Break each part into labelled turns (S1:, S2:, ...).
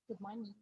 S1: Good morning.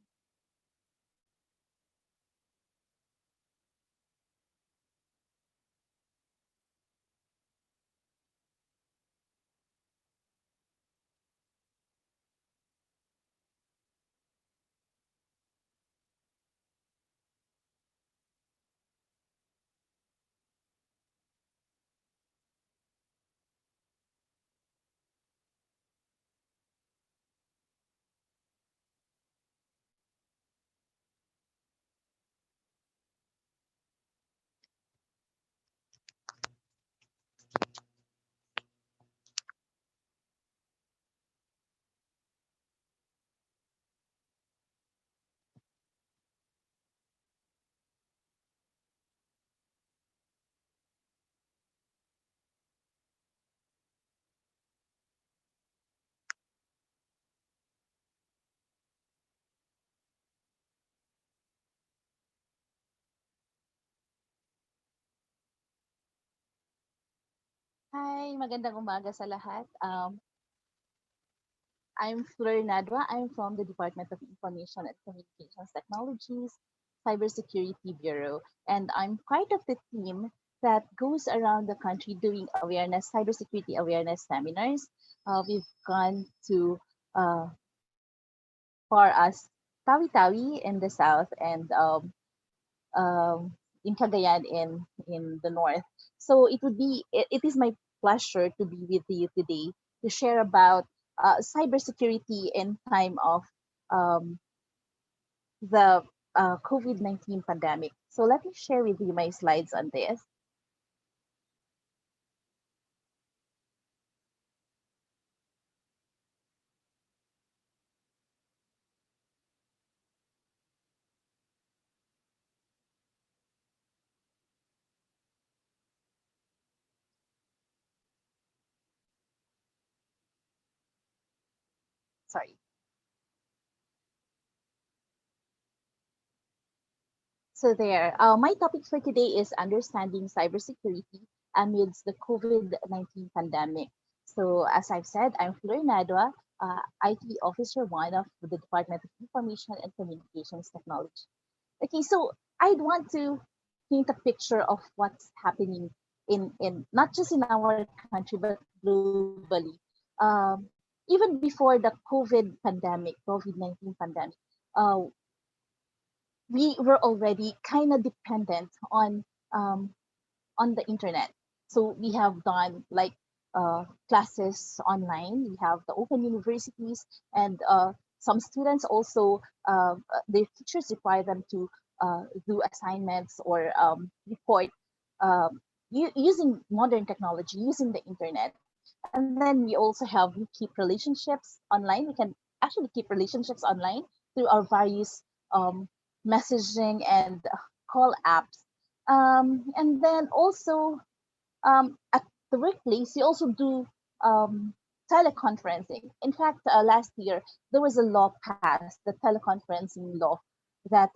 S1: Hi, magandang umaga sa lahat. I'm Fleur Nadwa. I'm from the Department of Information and Communications Technologies, Cybersecurity Bureau, and I'm part of the team that goes around the country doing cybersecurity awareness seminars. We've gone to uh, for us Tawi-Tawi in the south and um, in Cagayan in the north. So it is my pleasure to be with you today to share about cybersecurity in time of um, the COVID-19 pandemic. So let me share with you my slides on this. Sorry. So there, my topic for today is understanding cybersecurity amidst the COVID-19 pandemic. So as I've said, I'm Flor Nadwa, IT Officer 1 of the Department of Information and Communications Technology. Okay, so I'd want to paint a picture of what's happening in not just in our country but globally. Even before the COVID-19 pandemic, uh, we were already kind of dependent um, on the internet. So we have done like classes online. We have the open universities, and some students also their teachers require them to do assignments or report using modern technology, using the internet. And then we also have we keep relationships online. We can actually keep relationships online through our various messaging and call apps. And then also at the workplace, you also do um, teleconferencing. In fact, last year there was a law passed, the teleconferencing law, that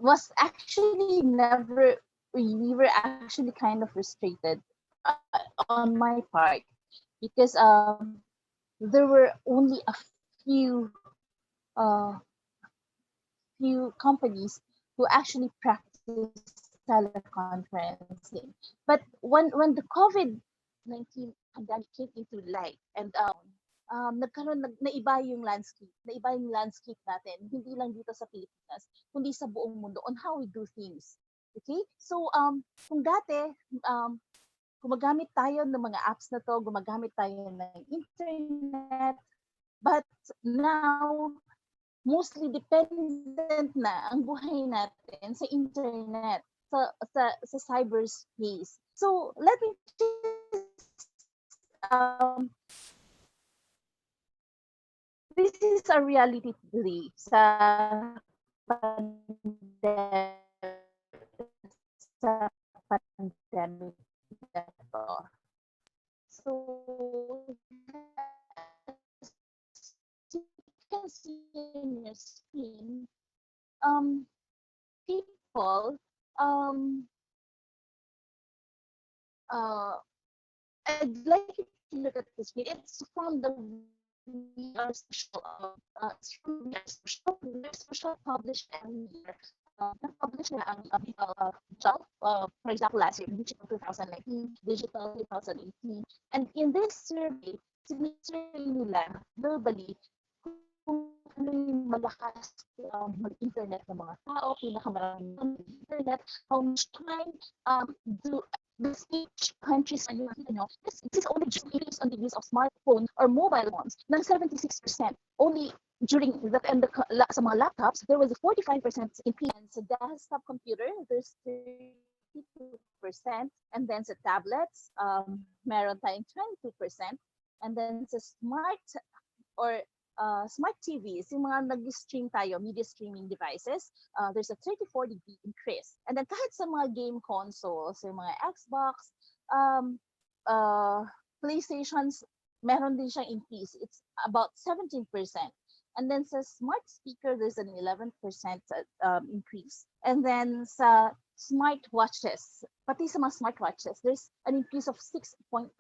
S1: was actually never. We were actually kind of frustrated on my part because there were only a few uh, few companies who actually practice teleconferencing. But when the COVID-19 pandemic came into light and naiba yung landscape, natin, hindi lang dito sa Pilipinas, kundi sa buong mundo on how we do things. Okay? So, kung dati, um, gumagamit tayo ng mga apps na to, gumagamit tayo ng internet, but now, mostly dependent na ang buhay natin sa internet, sa cyberspace. So let me just this is a reality today sa pandemic na to. So as you can see in your screen, people uh, I'd like you to look at the screen. It's from the we are social, we're social published every year. Nag-publish na ang digital, for example, last year, digital 2019, digital 2018. And in this survey, sinisurvey nila globally kung ano yung malakas mag-internet ng mga tao, pinakamaraming internet, how much time do this each country's ano, this is only just based on the use of smartphone or mobile phones ng 76%. Only during that and sa mga laptops, there was a 45% increase. And sa desktop computer, there's 32%. And then sa tablets, meron tayong 22%. And then sa smart or smart TVs, yung mga nag-stream tayo, media streaming devices, there's a 34-degree increase. And then kahit sa mga game consoles, yung mga Xbox, PlayStations, meron din siyang increase. It's about 17%. And then sa smart speaker, there's an 11% increase. And then sa smart watches, pati sa mga smart watches, there's an increase of 6.3%.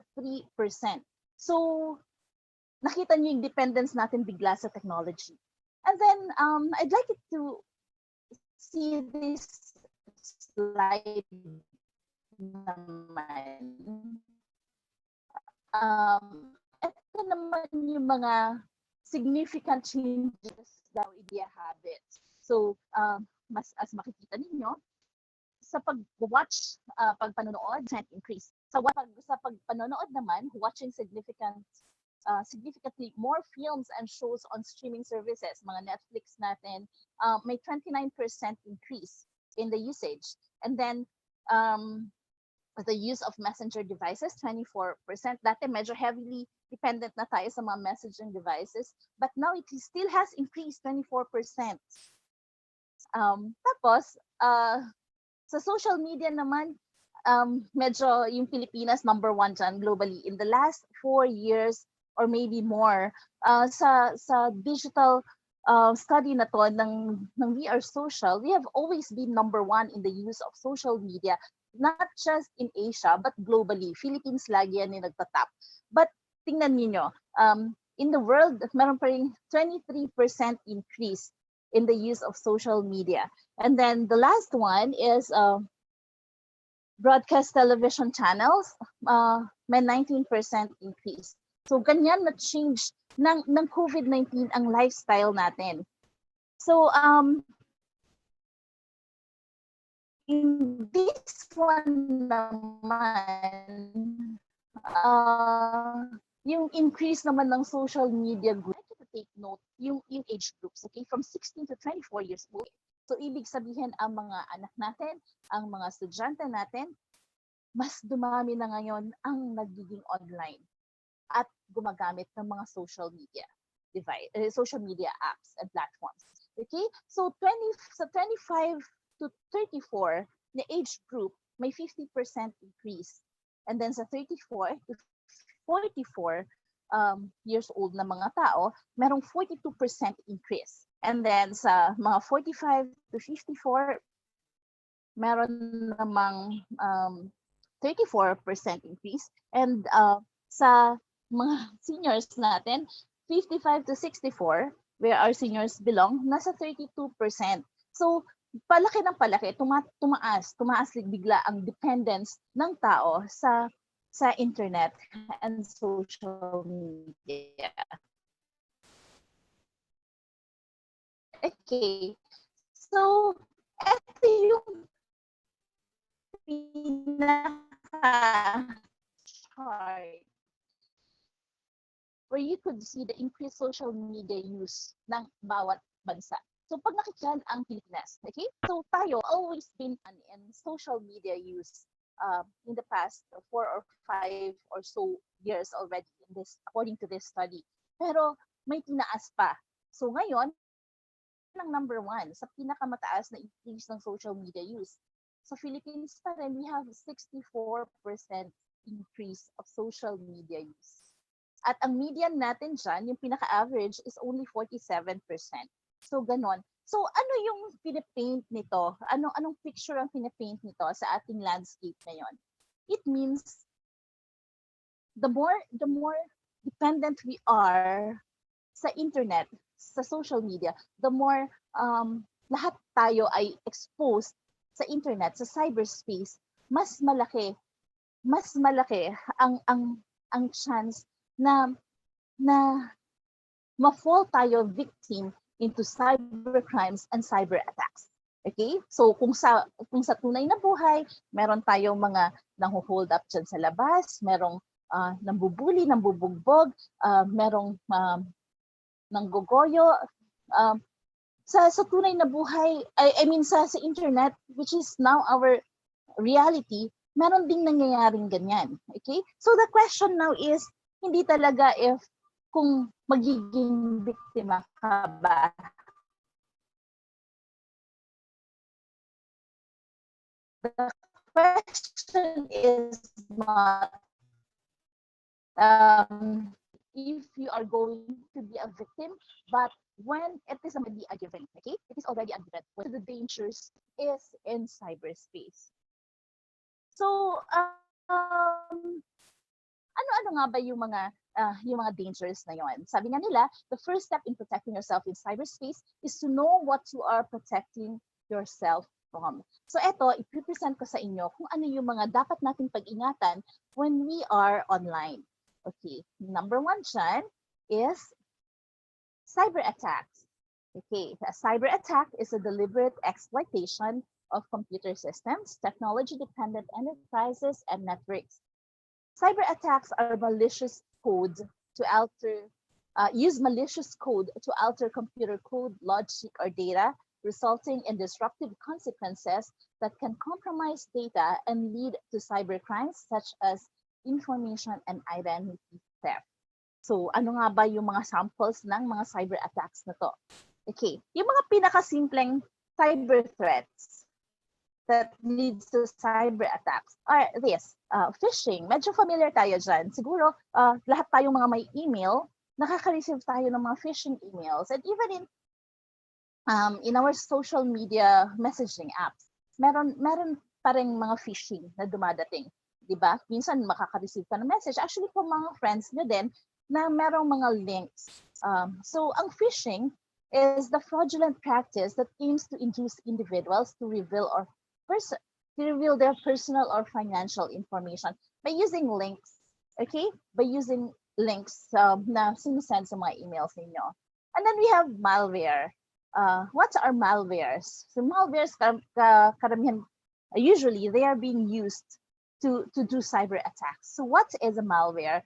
S1: So, nakita niyo yung dependence natin bigla sa technology. And then, I'd like it to see this slide naman. Ito naman yung mga significant changes daw media habits. So, as makikita ninyo, sa pag-watch, pag-panonood, increase. Sa pag-panonood naman, watching significantly more films and shows on streaming services, mga Netflix natin, may 29% increase in the usage. And then, the use of messenger devices, 24%. Dati medyo heavily dependent na tayo sa mga messaging devices, but now it still has increased 24%. Tapos, sa social media naman, medyo yung Pilipinas number 1 dyan globally. In the last 4 years or maybe more, sa digital study na to ng We Are Social, we have always been number 1 in the use of social media, not just in Asia, but globally. Philippines lagi yan yung nagtatap. But tingnan niyo, in the world, meron pa rin 23% increase in the use of social media. And then the last one is broadcast television channels, may 19% increase. So ganyan na change ng COVID-19 ang lifestyle natin. So in this one naman, yung increase naman ng social media group, I to take note yung age groups, okay, from 16 to 24 years old. So ibig sabihin ang mga anak natin, ang mga estudyante natin, mas dumami na ngayon ang nagiging online at gumagamit ng mga social media apps and platforms. Okay? So 25 to 34 na age group, may 50% increase. And then sa 34 to 44 years old na mga tao, merong 42% increase. And then sa mga 45 to 54, meron namang 34% increase. And sa mga seniors natin, 55 to 64, where our seniors belong, nasa 32%. So, palaki ng palaki, tumaas bigla ang dependence ng tao sa internet and social media. Okay. So, ito yung pinaka-chart where you could see the increased social media use ng bawat bansa. So pag nakikita ang Pilipinas, okay? So tayo always been in social media use in the past 4 or 5 or so years already in this, according to this study. Pero may tinaas pa. So ngayon, ang number 1 sa pinakamataas na increase ng social media use. Sa Philippines pa rin, we have 64% increase of social media use. At ang median natin dyan, yung pinaka-average is only 47%. So, ganon. So, ano yung pinapaint nito? Anong picture ang pinapaint nito sa ating landscape ngayon? It means the more dependent we are sa internet, sa social media, the more lahat tayo ay exposed sa internet, sa cyberspace, mas malaki ang chance na na ma-fall tayo victim into cybercrimes and cyber attacks. Okay? So kung sa tunay na buhay, meron tayong mga nangho-hold up dyan sa labas, merong nambubuli, nambubugbog, merong nanggogoyo. Sa tunay na buhay, I mean sa internet, which is now our reality, meron ding nangyayaring ganyan. Okay? So the question now is, hindi talaga if kung magiging biktima ka ba. The question is not if you are going to be a victim, but when it is already a given, okay? It is already a given. What the dangers is in cyberspace. So, ano-ano nga ba yung mga dangers na yon? Sabi nga nila, the first step in protecting yourself in cyberspace is to know what you are protecting yourself from. So eto, i-present ko sa inyo kung ano yung mga dapat nating pag-ingatan when we are online. Okay, number one dyan is cyber attacks. Okay, a cyber attack is a deliberate exploitation of computer systems, technology-dependent enterprises, and networks. Cyber attacks are malicious code to use malicious code to alter computer code, logic, or data, resulting in disruptive consequences that can compromise data and lead to cybercrimes such as information and identity theft. So, ano nga ba yung mga samples ng mga cyber attacks na to? Okay, yung mga pinakasimpleng cyber threats that leads to cyber attacks are this, phishing. Medyo familiar tayo dyan. Siguro, lahat tayong mga may email, nakaka-receive tayo ng mga phishing emails. And even in our social media messaging apps, meron pa rin mga phishing na dumadating. Diba? Minsan makaka-receive ka ng message. Actually, kung mga friends nyo din, na merong mga links. So, ang phishing is the fraudulent practice that aims to induce individuals to reveal their personal or financial information by using links, okay? By using links na sinisend sa mga emails ninyo. And then we have malware. What are malwares? So malwares, karamihan, usually they are being used to do cyber attacks. So what is a malware?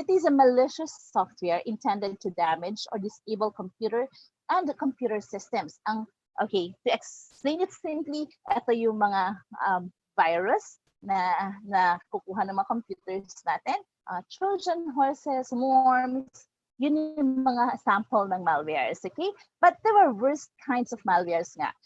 S1: It is a malicious software intended to damage or disable computer and computer systems. Okay, to explain it simply, ito yung mga virus na kukuha ng mga computers natin. Trojan horses, worms, yun yung mga sample ng malwares, okay? But there are worse kinds of malwares nga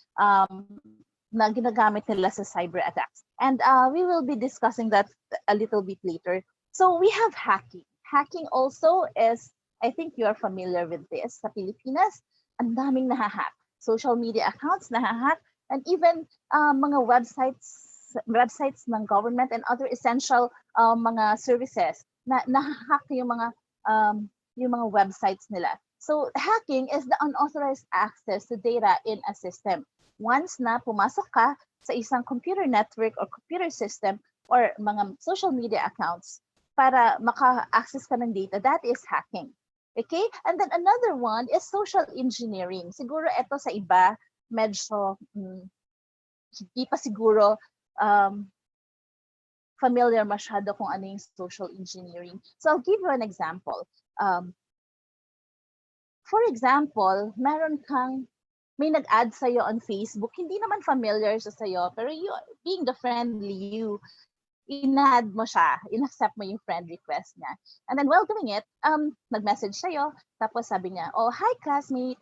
S1: na ginagamit nila sa cyber attacks. And we will be discussing that a little bit later. So we have hacking. Hacking also is, I think you are familiar with this, sa Pilipinas, ang daming nahahack. Social media accounts nahahack, and even mga websites ng government and other essential mga services na nahahack yung mga websites nila. So hacking is the unauthorized access to data in a system. Once na pumasok ka sa isang computer network or computer system or mga social media accounts para maka-access ka ng data, that is hacking. Okay? And then another one is social engineering. Siguro ito sa iba, medyo hindi pa siguro familiar masyado kung ano yung social engineering. So I'll give you an example. For example, may nag-add sa'yo on Facebook, hindi naman familiar siya sa'yo, pero you, being the friendly you, in-add mo siya, in-accept mo yung friend request niya. And then while doing it, nag-message sa'yo, tapos sabi niya, oh, hi classmate,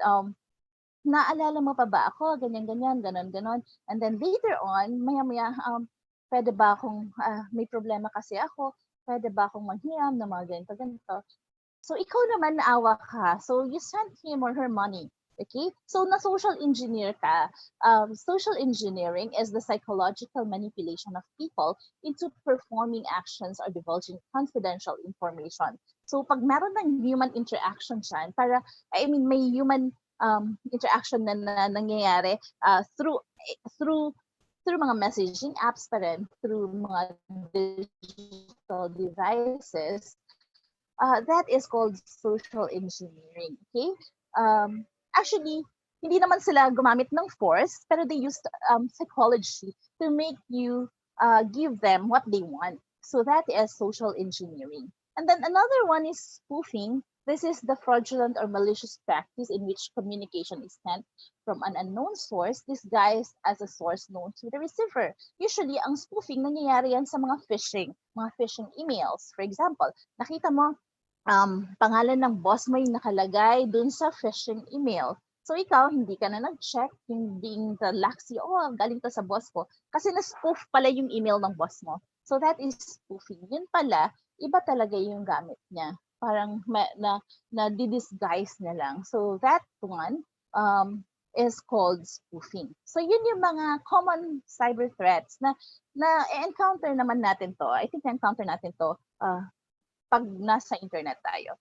S1: naalala mo pa ba ako, ganyan-ganyan, ganon-ganon. And then later on, maya-maya, pwede ba akong, may problema kasi ako, pwede ba akong manghiram na mga ganito-ganito. So ikaw naman naawa ka, so you sent him or her money. Okay, so na social engineer ka. Social engineering is the psychological manipulation of people into performing actions or divulging confidential information. So pag meron ng human interaction dyan, may human interaction na nangyayari through mga messaging apps pa rin, through mga digital devices, that is called social engineering. Okay? Actually, hindi naman sila gumamit ng force, pero they used psychology to make you give them what they want. So that is social engineering. And then another one is spoofing. This is the fraudulent or malicious practice in which communication is sent from an unknown source disguised as a source known to the receiver. Usually, ang spoofing nangyayari yan sa mga phishing emails. For example, nakita mo, pangalan ng boss mo yung nakalagay dun sa phishing email. So ikaw, hindi ka na nag-check, hindi the laxy, galing to sa boss ko. Kasi na-spoof pala yung email ng boss mo. So that is spoofing. Yun pala, iba talaga yung gamit niya. Parang na-disguise na lang. So that one is called spoofing. So yun yung mga common cyber threats na encounter naman natin to. I think na-encounter natin to pag nasa internet tayo.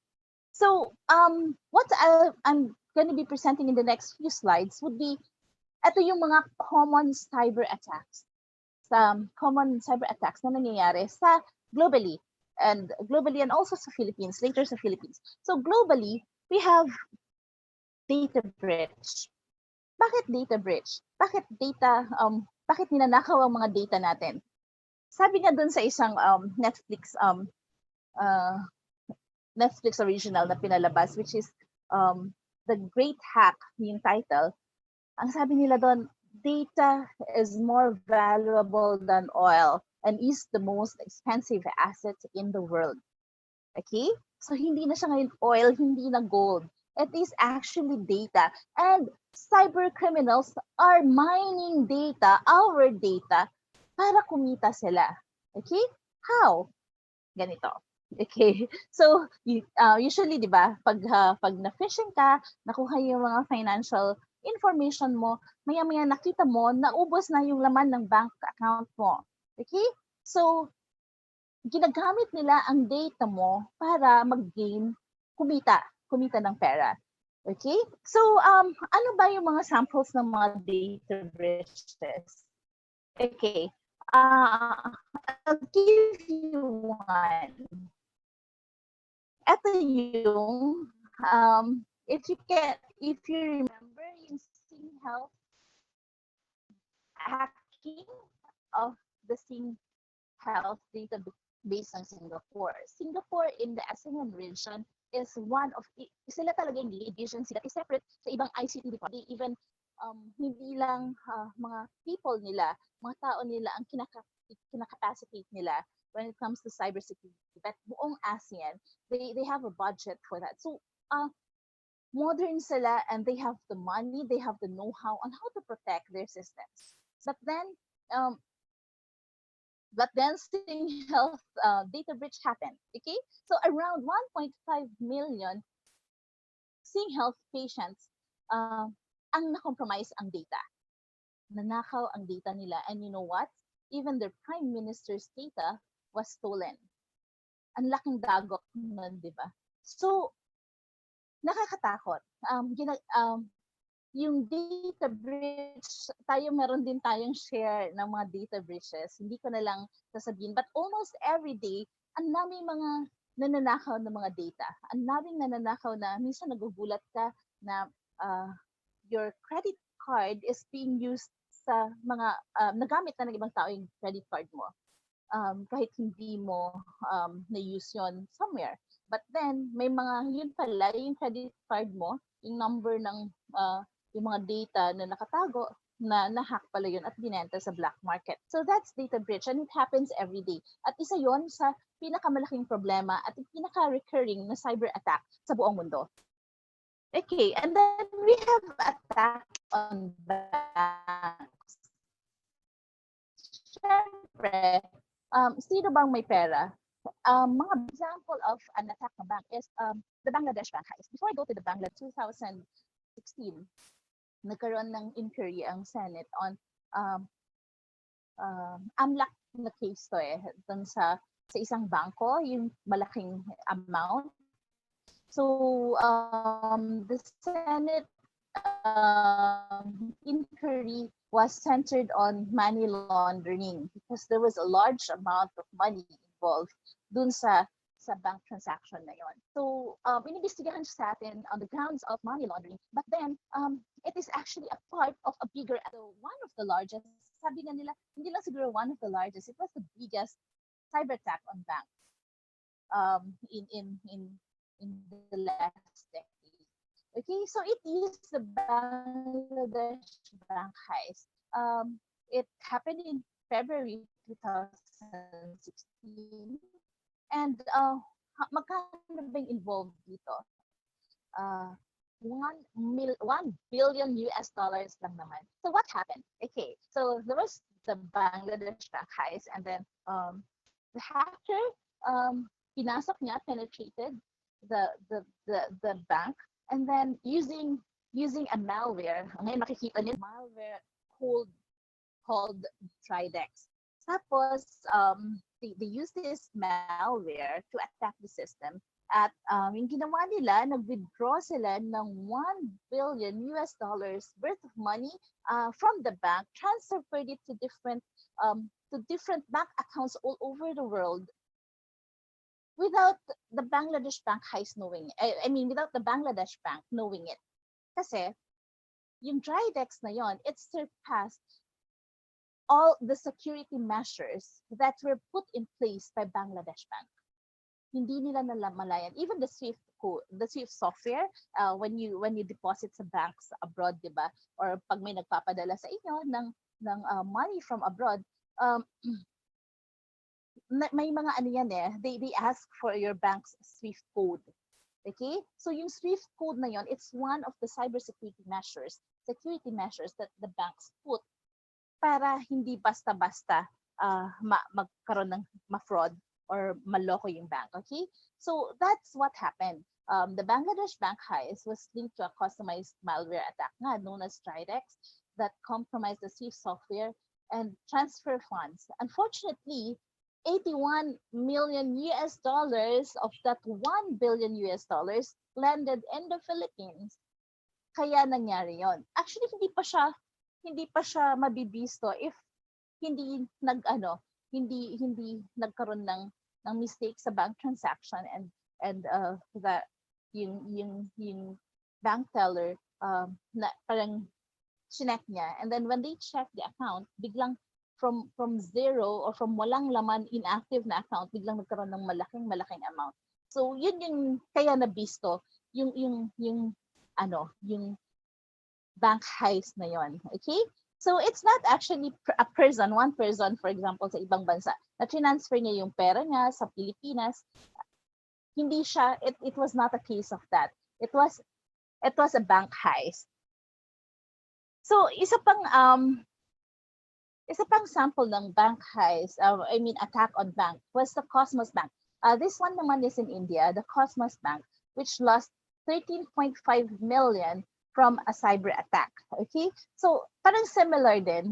S1: So, what I'm going to be presenting in the next few slides would be, ito yung mga common cyber attacks. Common cyber attacks na nangyayari globally and also sa Philippines, later sa Philippines. So, globally, we have data breach. Bakit data breach? Bakit ninanakaw ang mga data natin? Sabi nga dun sa isang Netflix original na pinalabas, which is The Great Hack, yung title. Ang sabi nila doon, data is more valuable than oil and is the most expensive asset in the world. Okay? So hindi na siya ngayon oil, hindi na gold. It is actually data. And cyber criminals are mining data, our data, para kumita sila. Okay? How? Ganito. Okay. So, usually, di ba, pag na-phishing ka, nakuha yung mga financial information mo, maya-maya nakita mo, naubos na yung laman ng bank account mo. Okay? So, ginagamit nila ang data mo para mag-gain, kumita ng pera. Okay? So, ano ba yung mga samples ng mga data breaches? Okay. I'll give you one. Ito yung, if you remember yung Sing Health hacking of the Sing Health database ng Singapore. Singapore in the ASEAN region is one of, sila talaga yung lead agency that is separate sa ibang ICT department. Even hindi lang mga people nila, mga tao nila ang kinakapacitate nila when it comes to cybersecurity. But buong ASEAN, they have a budget for that. So, modern sila and they have the money, they have the know-how on how to protect their systems. But then Sing Health data breach happened. Okay, so around 1.5 million Sing Health patients ang na-compromise ang data. Nanakaw ang data nila, and you know what? Even their prime minister's data was stolen. Ang laking dagok nun, di ba? So, nakakatakot. Yung data breach, meron din tayong share ng mga data breaches. Hindi ko na lang sasabihin. But almost every day, ang daming mga nananakaw ng mga data. Ang daming nananakaw na minsan nagugulat ka na your credit card is being used sa mga, nagamit na ng ibang tao yung credit card mo. Kahit hindi mo na-use yon somewhere. But then, may mga, yun pala, yung credit card mo, yung number ng yung mga data na nakatago, na hack pala yun at binenta sa black market. So that's data breach and it happens every day. At isa yon sa pinakamalaking problema at pinaka-recurring na cyber attack sa buong mundo. Okay, and then we have attack on banks. Siyempre, sino bang may pera? Mga example of an attack on bank is the Bangladesh Bank heist. Before I go to the Bangladesh 2016, nagkaroon ng inquiry ang Senate on AMLAC na case to dun sa isang bangko, yung malaking amount So the Senate inquiry was centered on money laundering because there was a large amount of money involved dun sa bank transaction na yon. So, inimbestigahan siya sa atin on the grounds of money laundering. But then, it is actually a part of a bigger, so one of the largest, sabi nga nila, hindi lang siguro one of the largest, it was the biggest cyber attack on banks in the last decade. Okay, so it used the Bangladesh bank heist. It happened in February 2016, and magkano ba yung involved dito? Uh, 1 billion US dollars lang naman. So what happened? Okay, so there was the Bangladesh bank heist, and then the hacker pinasok niya, penetrated the bank, and then using a malware. Ngayon makikita niyo malware called Tridex. Tapos they use this malware to attack the system. At yung ginawa nila, nag-withdraw sila ng 1 billion US dollars worth of money from the bank, transferred it to different bank accounts all over the world without the Bangladesh bank heist knowing it. I mean, without the Bangladesh bank knowing it. Kasi yung Tridex na yon, it surpassed all the security measures that were put in place by Bangladesh bank. Hindi nila nalamayan. Even the Swift code, the Swift software, when you deposit sa banks abroad, di ba? Or pag may nagpapadala sa inyo ng money from abroad, may mga ano yan eh, they ask for your bank's Swift code. Okay? So yung Swift code na yon, it's one of the security measures that the banks put para hindi basta-basta magkaroon ng ma-fraud or maloko yung bank. Okay? So that's what happened. The Bangladesh bank heist was linked to a customized malware attack known as Tridex that compromised the Swift software and transfer funds. Unfortunately, 81 million US dollars of that 1 billion US dollars landed in the Philippines. Kaya nangyari yon. Actually, hindi pa siya mabibisto if hindi nagkaroon ng mistake sa bank transaction and that yung bank teller na parang chinek niya, and then when they check the account, biglang from zero or from walang laman, inactive na account, biglang nagkaroon ng malaking amount. So yun yung kaya nabisto yung bank heist na yon. Okay? So it's not actually one person, for example, sa ibang bansa, na transfer niya yung pera niya sa Pilipinas. Hindi siya, it was not a case of that. It was a bank heist. So isa pang sample ng bank heist, attack on bank, was the Cosmos Bank. This one naman is in India, the Cosmos Bank, which lost 13.5 million from a cyber attack. Okay? So parang similar din.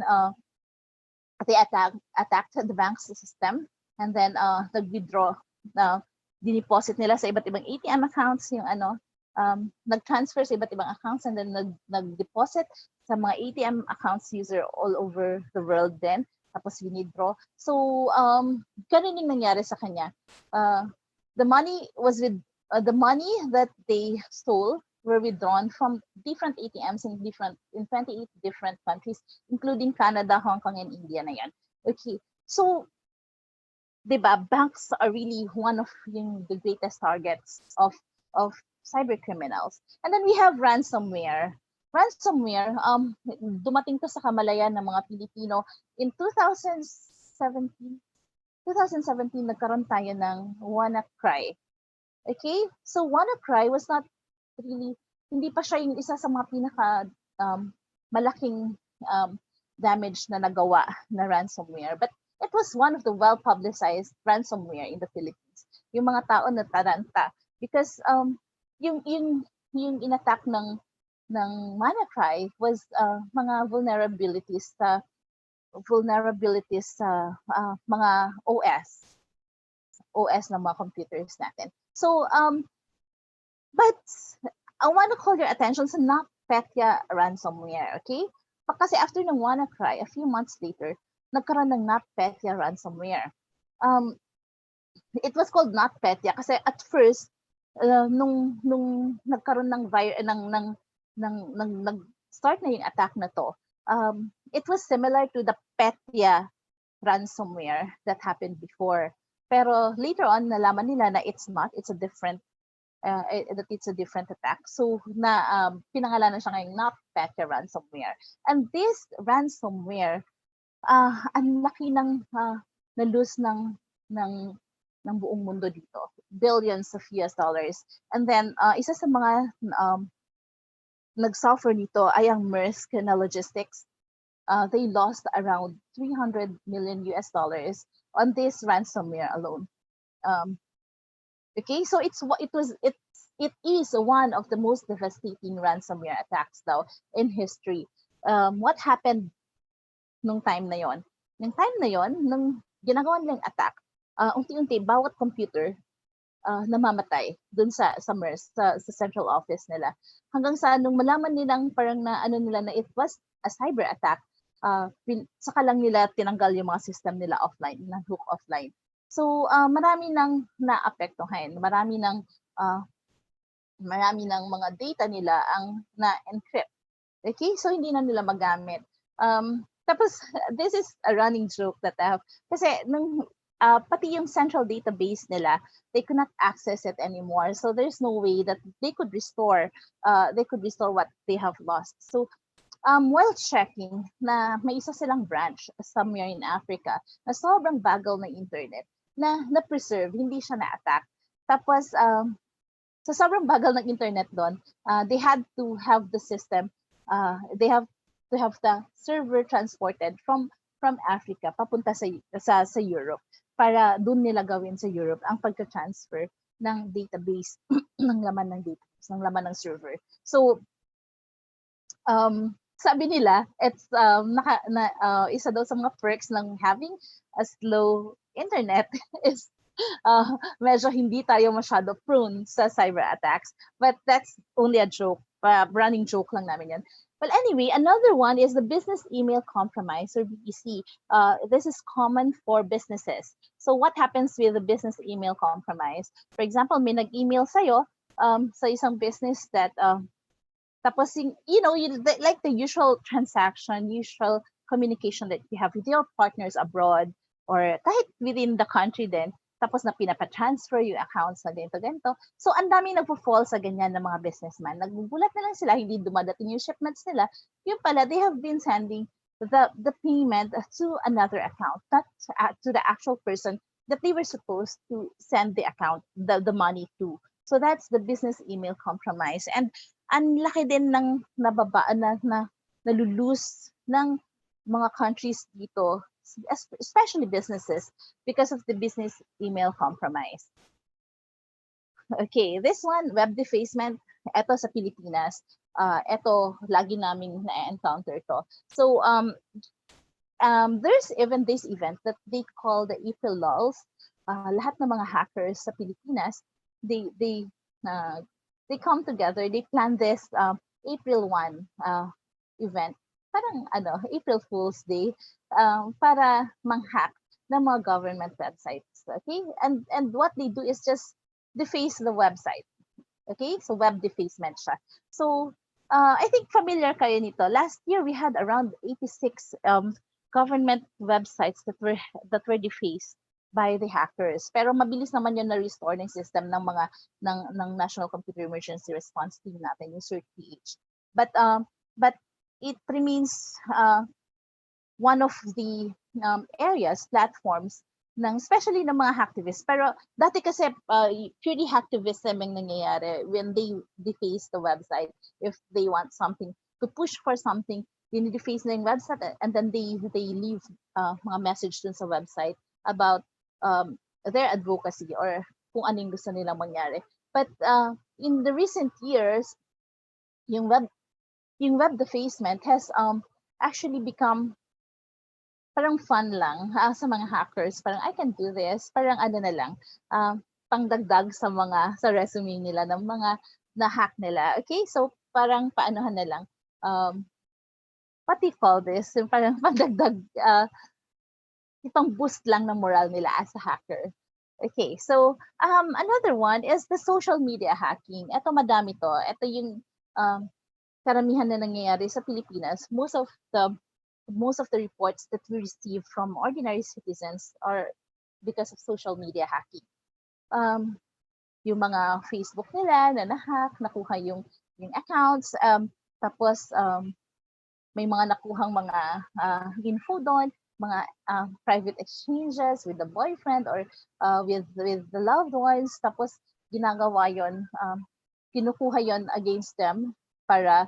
S1: They attacked the bank's system, and then nag-withdraw, dineposit nila sa iba't ibang ATM accounts, yung nag-transfer sa iba't ibang accounts, and then nag-deposit sa mga ATM accounts user all over the world din. Tapos withdraw. So ganun yung nangyari sa kanya. The money that they stole were withdrawn from different ATMs in 28 different countries, including Canada, Hong Kong, and India na yan. Okay, so diba, banks are really one of the greatest targets of cyber criminals. And then we have ransomware. Ransomware, dumating to sa kamalayan ng mga Pilipino in 2017, nagkaroon tayo ng WannaCry. Okay? So WannaCry was not really, hindi pa siya yung isa sa mga pinaka malaking damage na nagawa na ransomware. But it was one of the well-publicized ransomware in the Philippines. Yung mga tao na taranta. Because yung inattack ng WannaCry was mga vulnerabilities sa mga OS ng mga computers natin. So But I want to call your attention sa NotPetya ransomware, okay? Kasi after ng WannaCry, a few months later, nagkaroon ng NotPetya ransomware. It was called NotPetya kasi at first, nung nagkaroon ng nag-start na yung attack na to, it was similar to the Petya ransomware that happened before. Pero later on, nalaman nila na it's not. It's a different attack. So pinangalanan siya ngayong NotPetya ransomware. And this ransomware, ang laki ng na-lose ng buong mundo dito. Billions of US dollars. And then isa sa mga nag-suffer nito ay ang Maersk na logistics. They lost around 300 million US dollars on this ransomware alone. Okay, so it is one of the most devastating ransomware attacks daw in history. What happened nung time na yon? Nung time na yon, nung ginagawa nilang attack, unti-unti bawat computer namamatay dun sa Maersk, sa central office nila. Hanggang sa nung malaman nilang parang na ano nila na it was a cyber attack, saka lang nila tinanggal yung mga system nila offline, na-hook offline. So marami nang naapektuhan, marami nang mga data nila ang na-encrypt. Okay, so hindi na nila magamit. Tapos this is a running joke that I have kasi nung pati yung central database nila, they could not access it anymore. So there's no way that they could restore what they have lost. So while checking na may isa silang branch somewhere in Africa na sobrang bagal ng internet na preserve, hindi siya na-attack. Tapos sa sobrang bagal ng internet doon, they had to have the system, they have to have the server transported from Africa papunta sa Europe para doon nila gawin sa Europe ang pagka-transfer ng database ng laman ng database, ng laman ng server. So sabi nila, it's isa daw sa mga perks ng having a slow internet is medyo hindi tayo masyado prone sa cyber attacks. But that's only a joke, running joke lang namin yan. Well, anyway, another one is the business email compromise, or BEC. This is common for businesses. So what happens with the business email compromise? For example, may nag-email sa'yo sa isang business that tapos, like the usual transaction, usual communication that you have with your partners abroad or kahit within the country din, tapos na pinapatransfer yung accounts na ganito. So, ang dami nagpo-fall sa ganyan ng mga businessman. Nagbubulat na lang sila, hindi dumadating yung shipments nila. Yung pala, they have been sending the payment to another account, not to the actual person that they were supposed to send the account, the money to. So, that's the business email compromise. And ang laki din ng nalulose ng mga countries dito, especially businesses, because of the business email compromise. Okay, this one, web defacement, ito sa Pilipinas, ito lagi naming na-encounter to. So there's even this event that they call the April Lulls. Lahat ng mga hackers sa Pilipinas, they come together, they plan this April 1 event, parang April Fool's Day, para manghack ng mga government websites. Okay, and what they do is just deface the website. Okay, so web defacement siya. So I think familiar kayo nito. Last year we had around 86 government websites that were defaced by the hackers. Pero mabilis naman yun na-restore ng system ng National Computer Emergency Response Team natin, yung CERT-PH. But it remains one of the areas, platforms, especially ng mga hacktivists. Pero dati kasi purely hacktivism ang nangyayari when they deface the website. If they want something, to push for something, they deface na yung website and then they leave mga message dun sa website about their advocacy or kung ano yung gusto nilang mangyari. But in the recent years, yung web defacement has actually become parang fun lang sa mga hackers. Parang I can do this. Parang na lang, pangdagdag sa resume nila ng mga na-hack nila. Okay? So, parang paanohan na lang. What do you call this? Yung parang pandagdag, itong boost lang ng moral nila as a hacker. Okay, so another one is the social media hacking. Ito madami to. Ito yung karamihan na nangyayari sa Pilipinas. Most of the reports that we receive from ordinary citizens are because of social media hacking. Yung mga Facebook nila na na-hack, nakuha yung accounts, tapos may mga nakuhang mga info doon, mga private exchanges with the boyfriend or with the loved ones, tapos ginagawa yon, kinukuha yon against them para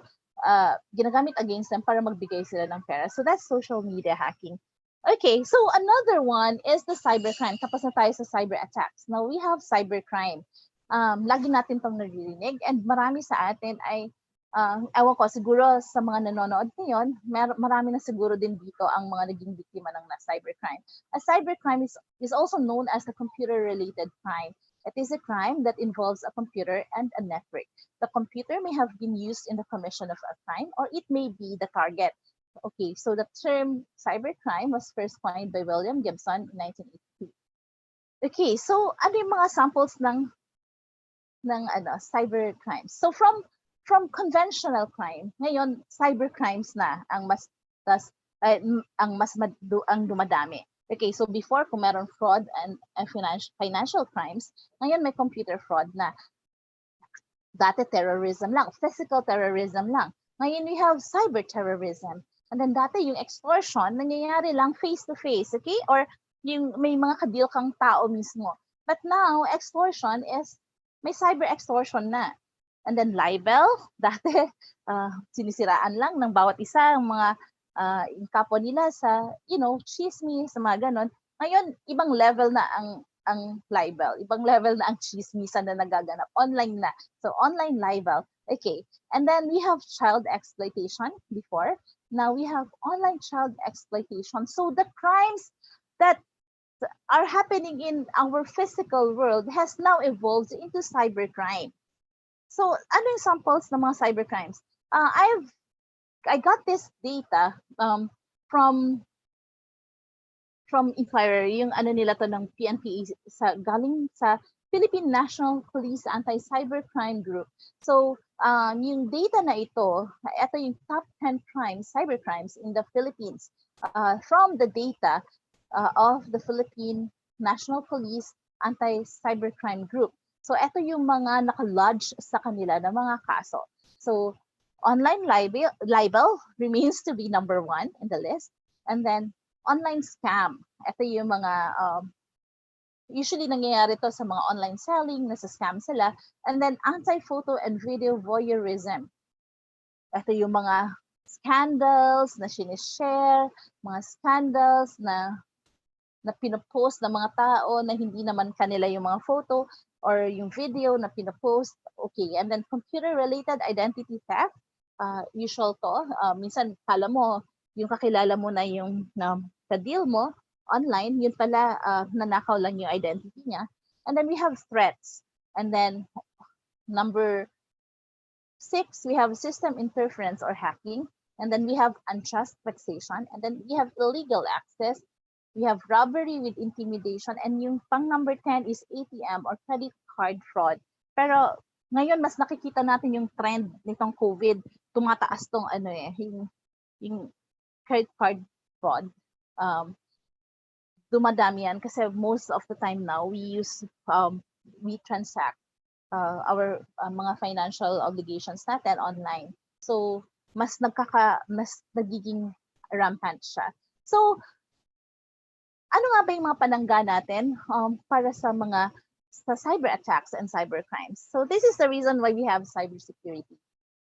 S1: ginagamit against them para magbigay sila ng pera. So that's social media hacking. Okay, so another one is the cybercrime. Tapos na tayo sa cyber attacks. Now we have cybercrime. Lagi natin itong naririnig and marami sa atin ay ewan ko, siguro sa mga nanonood ngayon, marami na siguro din dito ang mga naging biktima ng cybercrime. A cybercrime is also known as a computer-related crime. It is a crime that involves a computer and a network. The computer may have been used in the commission of a crime or it may be the target. Okay, so the term cybercrime was first coined by William Gibson in 1982. Okay, so ano yung mga samples ng cyber crimes? So from conventional crime, ngayon cybercrimes na ang dumadami. Okay, so before kung meron fraud and financial crimes, ngayon may computer fraud na. Dati terrorism lang, physical terrorism lang. Ngayon we have cyber terrorism. And then dati yung extortion, nangyayari lang face-to-face, okay? Or yung may mga kadil kang tao mismo. But now, extortion is, may cyber extortion na. And then libel, dati sinisiraan lang ng bawat isa ang mga yung kapwa nila sa, chismis, sa mga ganon. Ngayon, ibang level na ang libel. Ibang level na ang chismisan na nagaganap. Online na. So, online libel. Okay. And then we have child exploitation before. Now we have online child exploitation. So the crimes that are happening in our physical world has now evolved into cybercrime. So ano yung samples ng mga cybercrimes? I got this data from Inquirer, yung ano nila to ng PNP galing sa Philippine National Police Anti-Cybercrime Group. So, yung data na ito yung top 10 cybercrimes in the Philippines from the data of the Philippine National Police Anti-Cybercrime Group. So, ito yung mga nakalodge sa kanila na mga kaso. So, online libel remains to be number 1 in the list. And then, online scam. Ito yung mga usually nangyayari to sa mga online selling, nasa scam sila. And then anti-photo and video voyeurism. Ito yung mga scandals na sinishare, mga scandals na pinopost ng mga tao na hindi naman kanila yung mga photo or yung video na pinopost. Okay, and then computer-related identity theft. Usual to. Minsan, kala mo, yung kakilala mo na yung ka-deal mo, online, yun pala nanakaw lang yung identity niya. And then we have threats. And then number 6, we have system interference or hacking. And then we have unjust taxation. And then we have illegal access. We have robbery with intimidation. And yung pang number 10 is ATM or credit card fraud. Pero ngayon mas nakikita natin yung trend nitong COVID. Tumataas tong yung credit card fraud. Dumadami yan kasi most of the time now we transact our mga financial obligations natin online. So mas nagiging rampant siya. So ano nga ba yung mga panangga natin para sa cyber attacks and cyber crimes? So this is the reason why we have cybersecurity.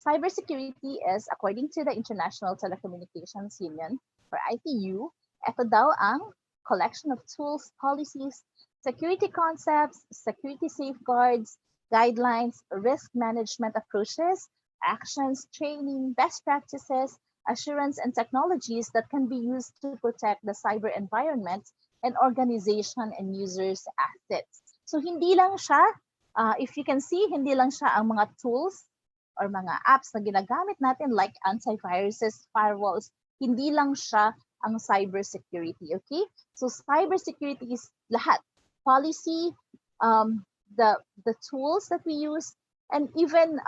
S1: Cybersecurity is, according to the International Telecommunications Union, or ITU, ito daw ang collection of tools, policies, security concepts, security safeguards, guidelines, risk management approaches, actions, training, best practices, assurance, and technologies that can be used to protect the cyber environment and organization and users' assets. So hindi lang siya If you can see, hindi lang siya ang mga tools or mga apps na ginagamit natin like antiviruses, firewalls, hindi lang siya ang cybersecurity, okay? So cybersecurity is lahat. Policy, the tools that we use, and even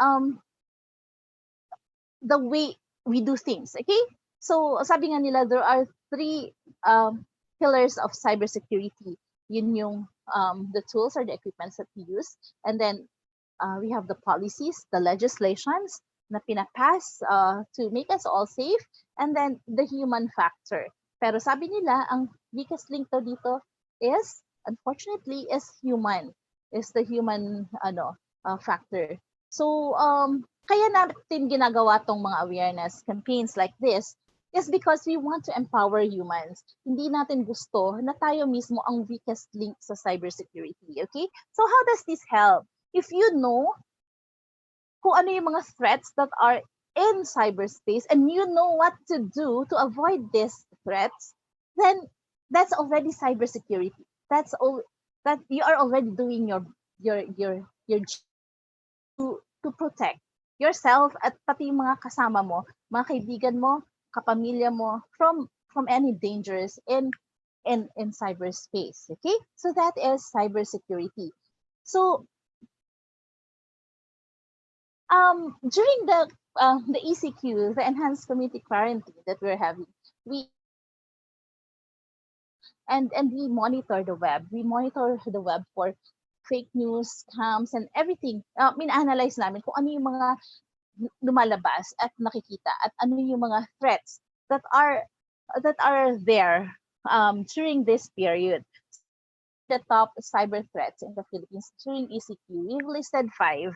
S1: the way we do things, okay? So sabi nga nila, there are three pillars of cybersecurity. Yun yung the tools or the equipments that we use. And then we have the policies, the legislations na pinapass to make us all safe, and then the human factor. Pero sabi nila, ang weakest link to dito is, unfortunately, is the human factor. So, kaya natin ginagawa tong mga awareness campaigns like this is because we want to empower humans. Hindi natin gusto na tayo mismo ang weakest link sa cybersecurity, okay? So how does this help? If you know kung ano yung mga threats that are in cyberspace and you know what to do to avoid these threats, then that's already cybersecurity. That's all that you are already doing your to protect yourself at pati yung mga kasama mo, mga kaibigan mo, kapamilya mo from any dangers in cyberspace. Okay? So that is cybersecurity. So during the ECQ, the enhanced community quarantine that we're having, we we monitor the web. We monitor the web for fake news, scams, and everything. Min-analyze namin kung ano yung mga lumalabas at nakikita at ano yung mga threats that are there during this period. The top cyber threats in the Philippines during ECQ, we've listed 5.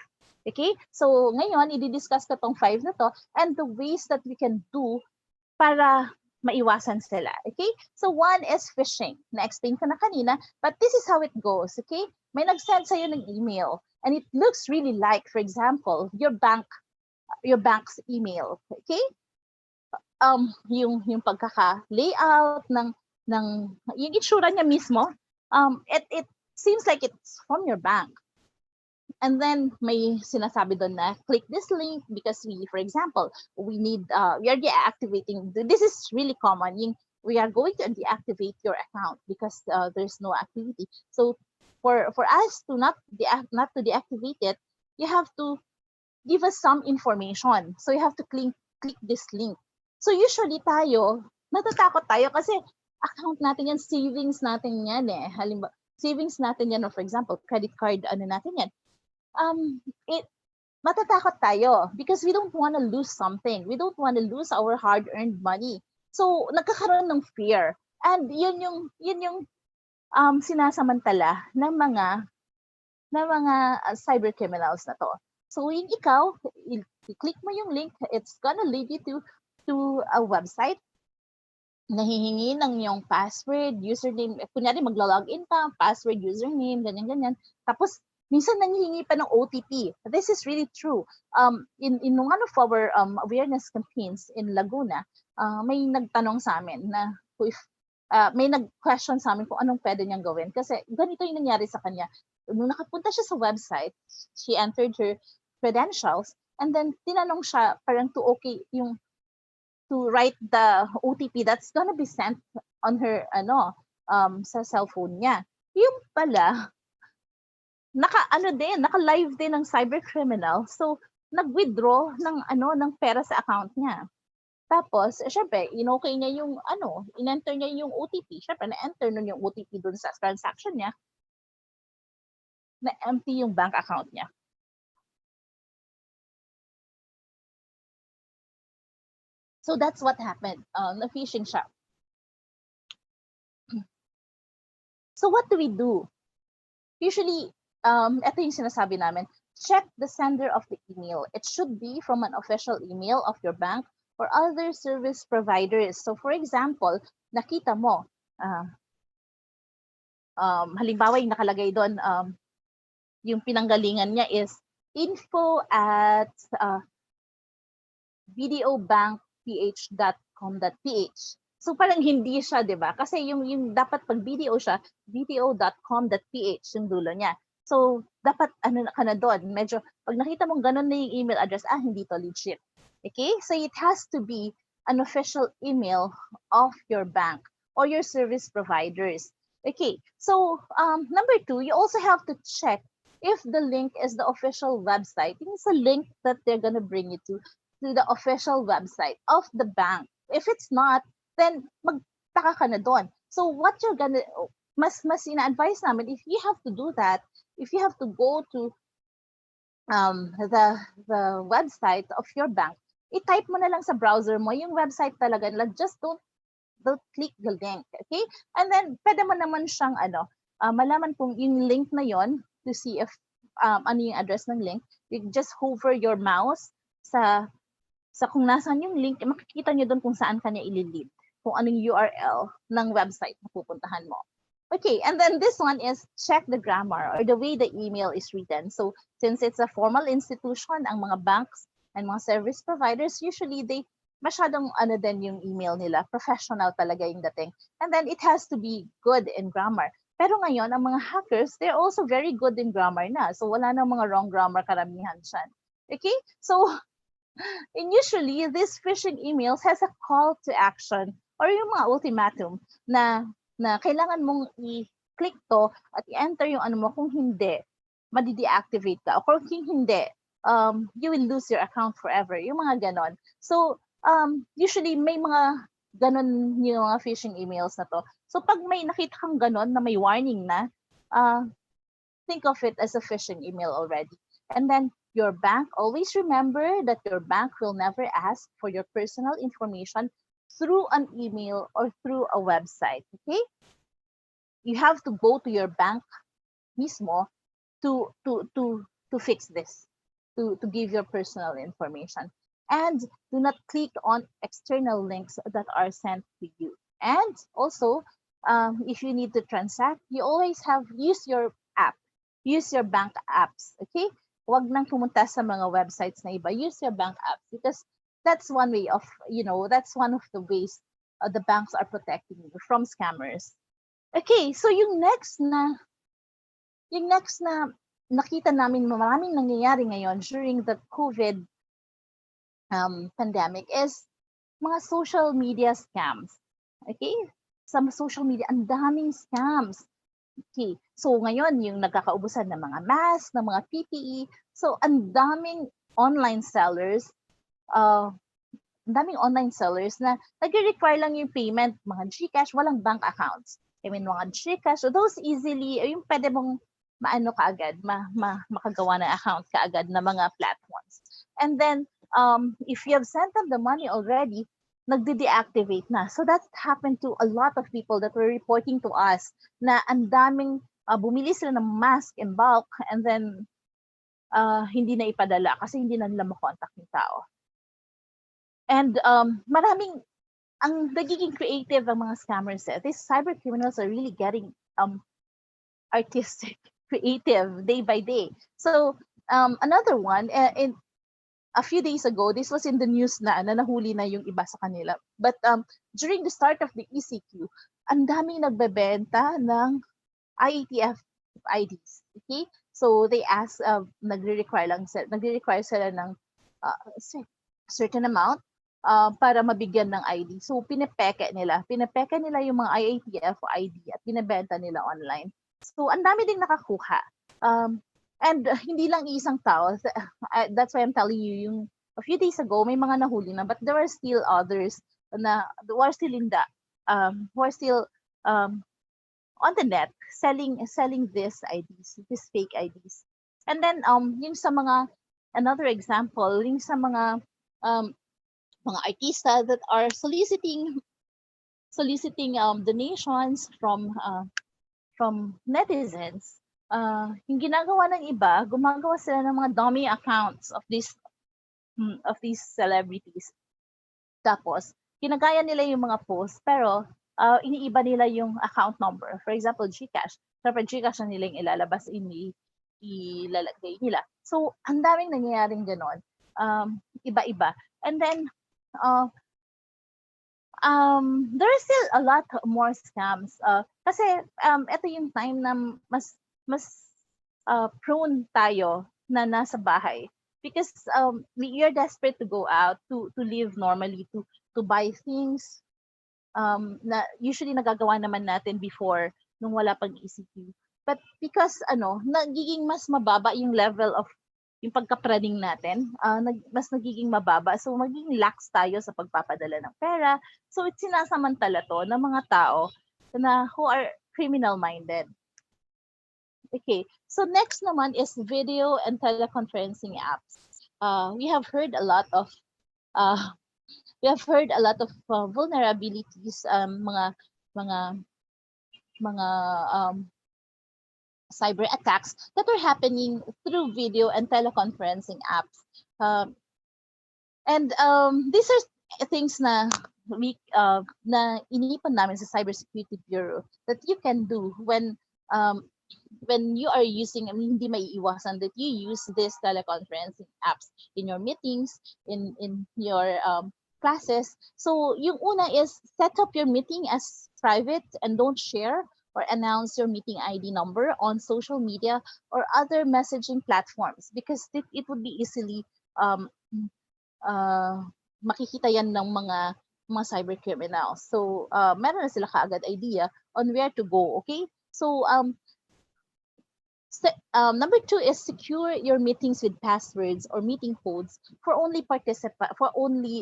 S1: Okay? So ngayon, i-discuss ko tong 5 na to and the ways that we can do para maiwasan sila. Okay? So one is phishing. Na-explain ko na kanina, but this is how it goes. Okay? May nag-send sa'yo ng email and it looks really like, for example, your bank's email. Okay? Yung pagkaka-layout ng yung itsura niya mismo, it seems like it's from your bank. And then may sinasabi doon na click this link because for example, we are deactivating. This is really common. We are going to deactivate your account because there's no activity. So for us to not to deactivate it, you have to give us some information. So you have to click this link. So usually natatakot tayo kasi account natin yan, savings natin yan eh. Halimbawa, savings natin yan, or for example, credit card, natin yan. Matatakot tayo because we don't want to lose something. We don't want to lose our hard-earned money. So, nagkakaroon ng fear. And yun yung sinasamantala ng mga cyber criminals na to. So, yung ikaw, i-click mo yung link, it's gonna lead you to a website. Nahihingi ng yung password, username. Kunyari, maglo-login ka, password, username, ganyan-ganyan. Tapos, minsan nanghihingi pa ng OTP. This is really true. In one of our awareness campaigns in Laguna, may nagtanong sa amin na may nag-question sa amin kung anong pwede niyang gawin. Kasi ganito yung nangyari sa kanya. Nung nakapunta siya sa website, she entered her credentials, and then tinanong siya parang to write the OTP that's gonna be sent on her sa cellphone niya. Yung pala, naka-live din ng cybercriminal. So nag-withdraw ng pera sa account niya. Tapos, syempre, in-okay niya yung in-enter niya yung OTP. Syempre, na-enter nun yung OTP dun sa transaction niya. Na-empty yung bank account niya. So that's what happened. Na phishing siya. So what do we do? Usually, ito yung sinasabi namin, check the sender of the email. It should be from an official email of your bank or other service providers. So for example, nakita mo, halimbawa yung nakalagay doon, yung pinanggalingan niya is info at videobankph.com.ph. So parang hindi siya, 'di ba? Kasi yung dapat pag video siya, video.com.ph yung dulo niya. So, dapat ano ka na doon, medyo pag nakita mong ganun na yung email address, hindi to legit. Okay? So, it has to be an official email of your bank or your service providers. Okay. So, number 2, you also have to check if the link is the official website. It's a link that they're gonna bring you to the official website of the bank. If it's not, then magtaka ka na doon. So, what you're gonna mas ina-advise namin, if you have to do that, if you have to go to the website of your bank, i-type mo na lang sa browser mo yung website talaga nila. Just don't click the link, okay? And then pwede mo naman siyang malaman kung yung link na yon, to see if ano yung address ng link. You just hover your mouse sa kung nasaan yung link, makikita nyo doon kung saan ka niya ililid, kung anong URL ng website na pupuntahan mo. Okay, and then this one is check the grammar or the way the email is written. So since it's a formal institution, ang mga banks and mga service providers, usually they masyadong din yung email nila, professional talaga yung dating. And then it has to be good in grammar. Pero ngayon, ang mga hackers, they're also very good in grammar na. So wala na mga wrong grammar karamihan siya. Okay? So and usually these phishing emails has a call to action or yung mga ultimatum na kailangan mong i-click to at i-enter yung ano mo. Kung hindi, madi-deactivate ka. O kung hindi, you will lose your account forever. Yung mga ganon. So, usually may mga ganon yung mga phishing emails na to. So, pag may nakita kang ganon na may warning na, think of it as a phishing email already. And then, your bank, always remember that your bank will never ask for your personal information through an email or through a website, okay? You have to go to your bank mismo to fix this, to give your personal information. And do not click on external links that are sent to you. And also, if you need to transact, you always use your app, use your bank apps, okay? Huwag nang pumunta sa mga websites na iba. Use your bank apps because that's one way of, that's one of the ways the banks are protecting you from scammers. Okay, so yung next na nakita namin maraming nangyayari ngayon during the COVID pandemic is mga social media scams. Okay? Sa social media, ang daming scams. Okay. So ngayon, yung nagkakaubusan ng mga mask, ng mga PPE. So ang daming online sellers na nag-require lang yung payment, mga GCash, walang bank accounts. I mean, mga GCash, so those easily, yung pwede mong kaagad, makagawa ng account kaagad na mga platforms. And then, if you have sent them the money already, nagde-deactivate na. So that happened to a lot of people that were reporting to us na ang daming bumili sila ng mask in bulk and then hindi na ipadala kasi hindi na nila makontak yung tao. And maraming ang nagiging creative ang mga scammers. These cyber criminals are really getting artistic, creative day by day. So another one, in a few days ago, this was in the news na nahuli na yung iba sa kanila. But during the start of the ECQ, ang daming nagbebenta ng IATF IDs. Okay? So they ask, nagre-require sila ng certain amount para mabigyan ng ID. So pinepeke nila yung mga IATF ID at binebenta nila online. So ang dami ding nakakuha. And hindi lang isang tao. That's why I'm telling you, yung a few days ago, may mga nahuli na, but there are still others na who are still on the net selling these IDs, these fake IDs. And then yung sa mga, another example, yung sa mga artista that are soliciting donations from netizens. Yung ginagawa ng iba, gumagawa sila ng mga dummy accounts of these celebrities. Tapos, ginagaya nila yung mga posts, pero iniiba nila yung account number. For example, GCash. Siyempre, GCash na nila yung ilalabas, ilalagay nila. So, ang daming nangyayaring ganon. Iba-iba. And then, there are still a lot more scams. Kasi, ito yung time na mas prone tayo na nasa bahay because you're desperate to go out, to live normally, to buy things na usually nagagawa naman natin before nung wala pang ECQ. But because nagiging mas mababa yung level of yung pagkapraning natin, mas nagiging mababa. So magiging lax tayo sa pagpapadala ng pera. So it's sinasamantala to ng mga tao na who are criminal-minded. Okay, so next naman is video and teleconferencing apps. We have heard a lot of vulnerabilities, mga cyber attacks that are happening through video and teleconferencing apps. And these are things na na iniipon namin sa Cybersecurity Bureau that you can do when you are using, hindi maiiwasan that you use these teleconferencing apps in your meetings, in your classes. So yung una is set up your meeting as private and don't share or announce your meeting ID number on social media or other messaging platforms because it would be easily makikita yan ng mga cyber criminals. So meron na sila kaagad idea on where to go, okay? So number 2 is secure your meetings with passwords or meeting codes for only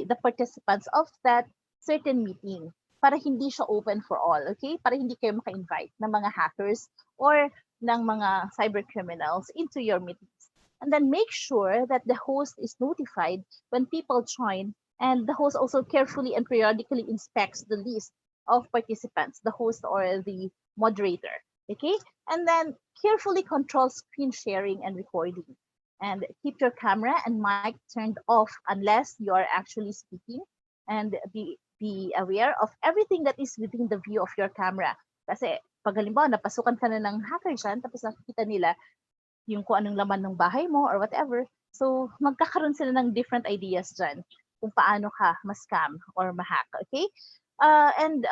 S1: the participants of that certain meeting para hindi siya open for all, okay? Para hindi kayo maka-invite ng mga hackers or ng mga cyber criminals into your meetings. And then make sure that the host is notified when people join, and the host also carefully and periodically inspects the list of participants, the host or the moderator. Okay, and then carefully control screen sharing and recording, and keep your camera and mic turned off unless you are actually speaking, and be aware of everything that is within the view of your camera. Kasi pag halimbawa napasukan ka na ng hacker dyan, tapos nakikita nila yung kung anong laman ng bahay mo or whatever, so magkakaroon sila ng different ideas dyan kung paano ka ma-scam or ma-hack, okay? And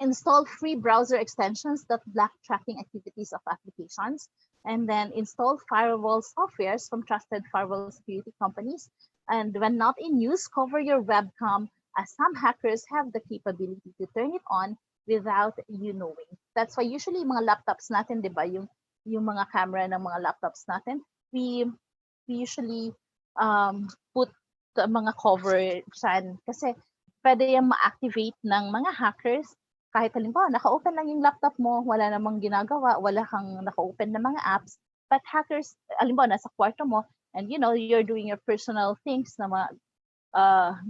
S1: install free browser extensions that block tracking activities of applications, and then install firewall softwares from trusted firewall security companies. And when not in use, cover your webcam, as some hackers have the capability to turn it on without you knowing. That's why usually mga laptops natin, di ba, yung mga camera ng mga laptops natin, we usually put the mga cover dyan kasi pwede yung ma-activate ng mga hackers kahit halimbawa naka-open lang yung laptop mo, wala namang ginagawa, wala kang naka-open na mga apps, but hackers, halimbawa nasa kwarto mo and you're doing your personal things na mga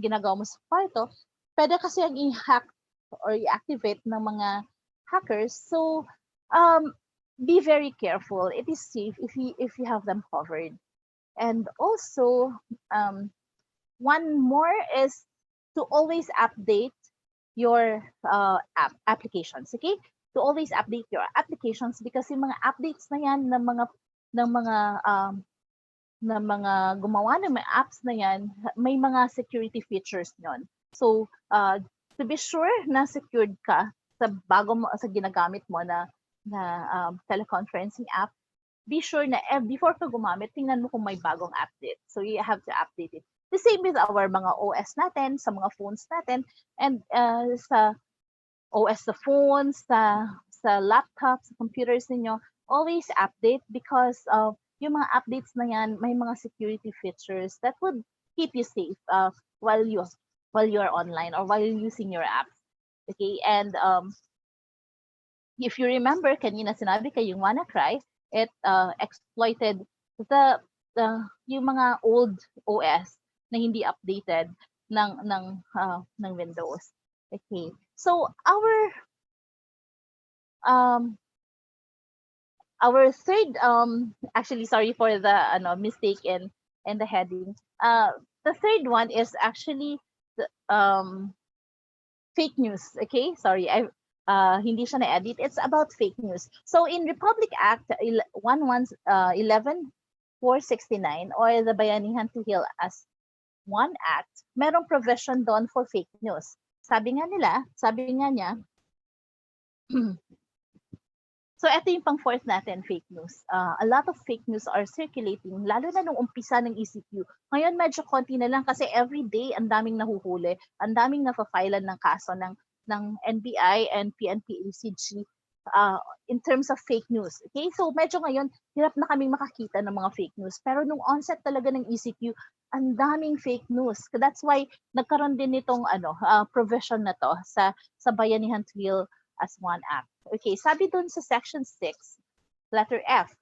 S1: ginagawa mo sa kwarto, pwede kasi yung i-hack or i-activate ng mga hackers. So be very careful. It is safe if you have them covered. And also one more is to always update your applications, okay? To always update your applications because yung mga updates na yan ng mga gumawa ng mga apps na yan, may mga security features yon. So to be sure na secured ka sa ginagamit mo na teleconferencing app, be sure na before ka gumamit, tingnan mo kung may bagong update. So you have to update it. The same with our mga OS natin, sa mga phones natin, and sa OS sa phones, sa laptops, sa computers ninyo, always update because yung mga updates na yan, may mga security features that would keep you safe while you're online or while using your apps. Okay, and if you remember, kanina sinabi ko yung WannaCry, it exploited yung mga old OS na hindi updated ng Windows. Okay. So our third actually sorry for the mistake in the heading. The third one is actually the, fake news. Okay? Sorry, hindi siya na-edit. It's about fake news. So in Republic Act 11 469 or the Bayanihan to Heal as One Act, merong provision doon for fake news. Sabi nga niya, So ito yung pang-fourth natin, fake news. A lot of fake news are circulating, lalo na nung umpisa ng ECQ. Ngayon medyo konti na lang kasi every day ang daming nahuhuli, ang daming nafa-filean ng kaso ng NBI and PNP-ACG in terms of fake news. Okay? So medyo ngayon, hirap na kaming makakita ng mga fake news. Pero nung onset talaga ng ECQ, ang daming fake news. That's why nagkaroon din nitong provision na to sa Bayanihan Bill as one act. Okay, sabi dun sa section 6, letter F,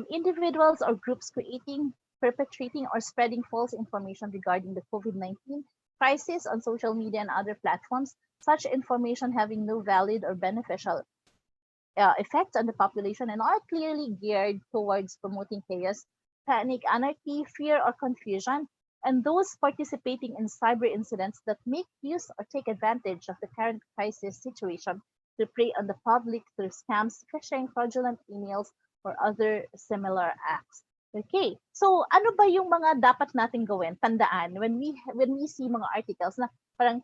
S1: individuals or groups creating, perpetrating, or spreading false information regarding the COVID-19 crisis on social media and other platforms, such information having no valid or beneficial effects on the population and are clearly geared towards promoting chaos, panic, anarchy, fear, or confusion, and those participating in cyber incidents that make use or take advantage of the current crisis situation to prey on the public through scams, phishing, fraudulent emails, or other similar acts. Okay, so ano ba yung mga dapat nating gawin? Tandaan, when we see mga articles na parang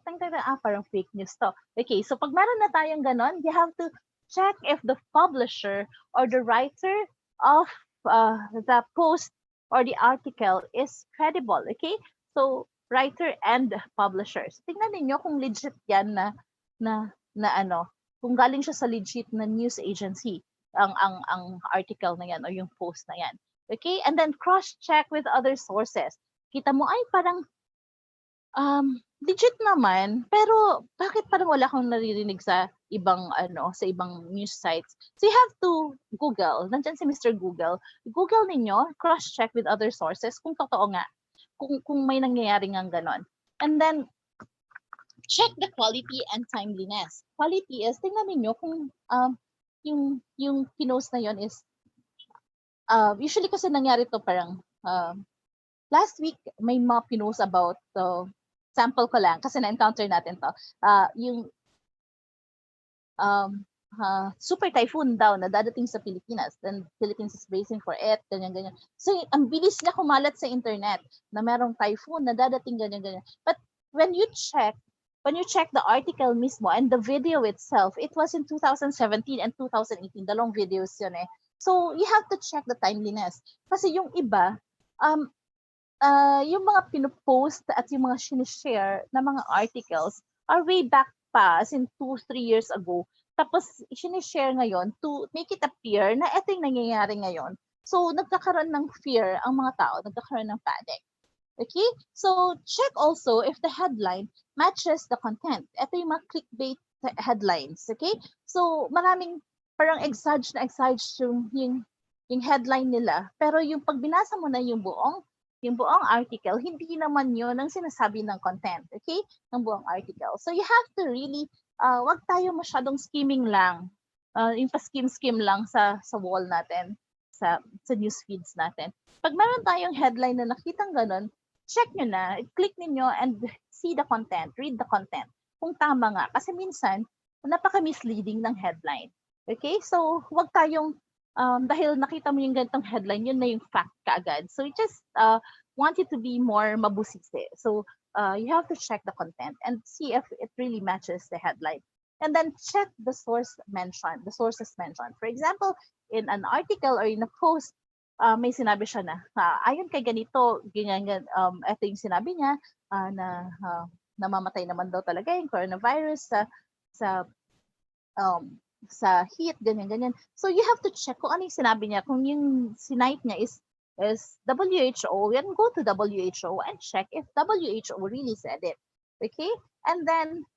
S1: parang fake news to. Okay, so pag meron na tayong ganon, you have to check if the publisher or the writer of the post or the article is credible. Okay, so writer and publishers. Tingnan niyo kung legit yan na ano, kung galing siya sa legit na news agency ang article na yan o yung post na yan. Okay? And then cross-check with other sources. Kita mo ay parang legit naman, pero bakit parang wala kang naririnig sa ibang sa ibang news sites? So you have to Google. Nandiyan si Mr. Google. Google ninyo, cross-check with other sources kung totoo nga. Kung may nangyayari ngang ganon. And then check the quality and timeliness. Quality is, tingnan niyo kung yung pinost na yon is, usually kasi nangyari to parang, last week may mga pinost about, sample ko lang kasi na-encounter natin to, yung super typhoon daw na dadating sa Pilipinas, then Philippines is bracing for it, ganyan. So ang bilis niya kumalat sa internet na merong typhoon na dadating ganyan. But when you check the article mismo and the video itself, it was in 2017 and 2018, dalawang videos yun eh. So you have to check the timeliness. Kasi yung iba, yung mga pinopost at yung mga sinishare na mga articles are way back pa, as in 2-3 years ago. Tapos sinishare ngayon to make it appear na ito yung nangyayari ngayon. So nagkakaroon ng fear ang mga tao, nagkakaroon ng panic. Okay? So, check also if the headline matches the content. Ito yung mga clickbait headlines. Okay? So, maraming parang exage yung headline nila. Pero yung pag binasa mo na yung buong article, hindi naman yun ang sinasabi ng content. Okay? Ng buong article. So, you have to really, wag tayo masyadong skimming lang. Yung pa-skim lang sa wall natin, sa news feeds natin. Pag meron tayong headline na nakitang ganun, check nyo na, click ninyo and see the content, read the content. Kung tama nga. Kasi minsan, napaka-misleading ng headline. Okay? So, huwag tayong, dahil nakita mo yung ganitong headline, yun na yung fact kaagad. So, we just want it to be more mabusisi. So, you have to check the content and see if it really matches the headline. And then check the sources mentioned. For example, in an article or in a post, may sinabi siya na ayon kay ganito, ganyan, ito yung sinabi niya na namamatay naman daw talaga yung coronavirus sa heat, ganyan. So you have to check kung ano yung sinabi niya. Kung yung sinite niya is WHO, then go to WHO and check if WHO really said it. Okay? And then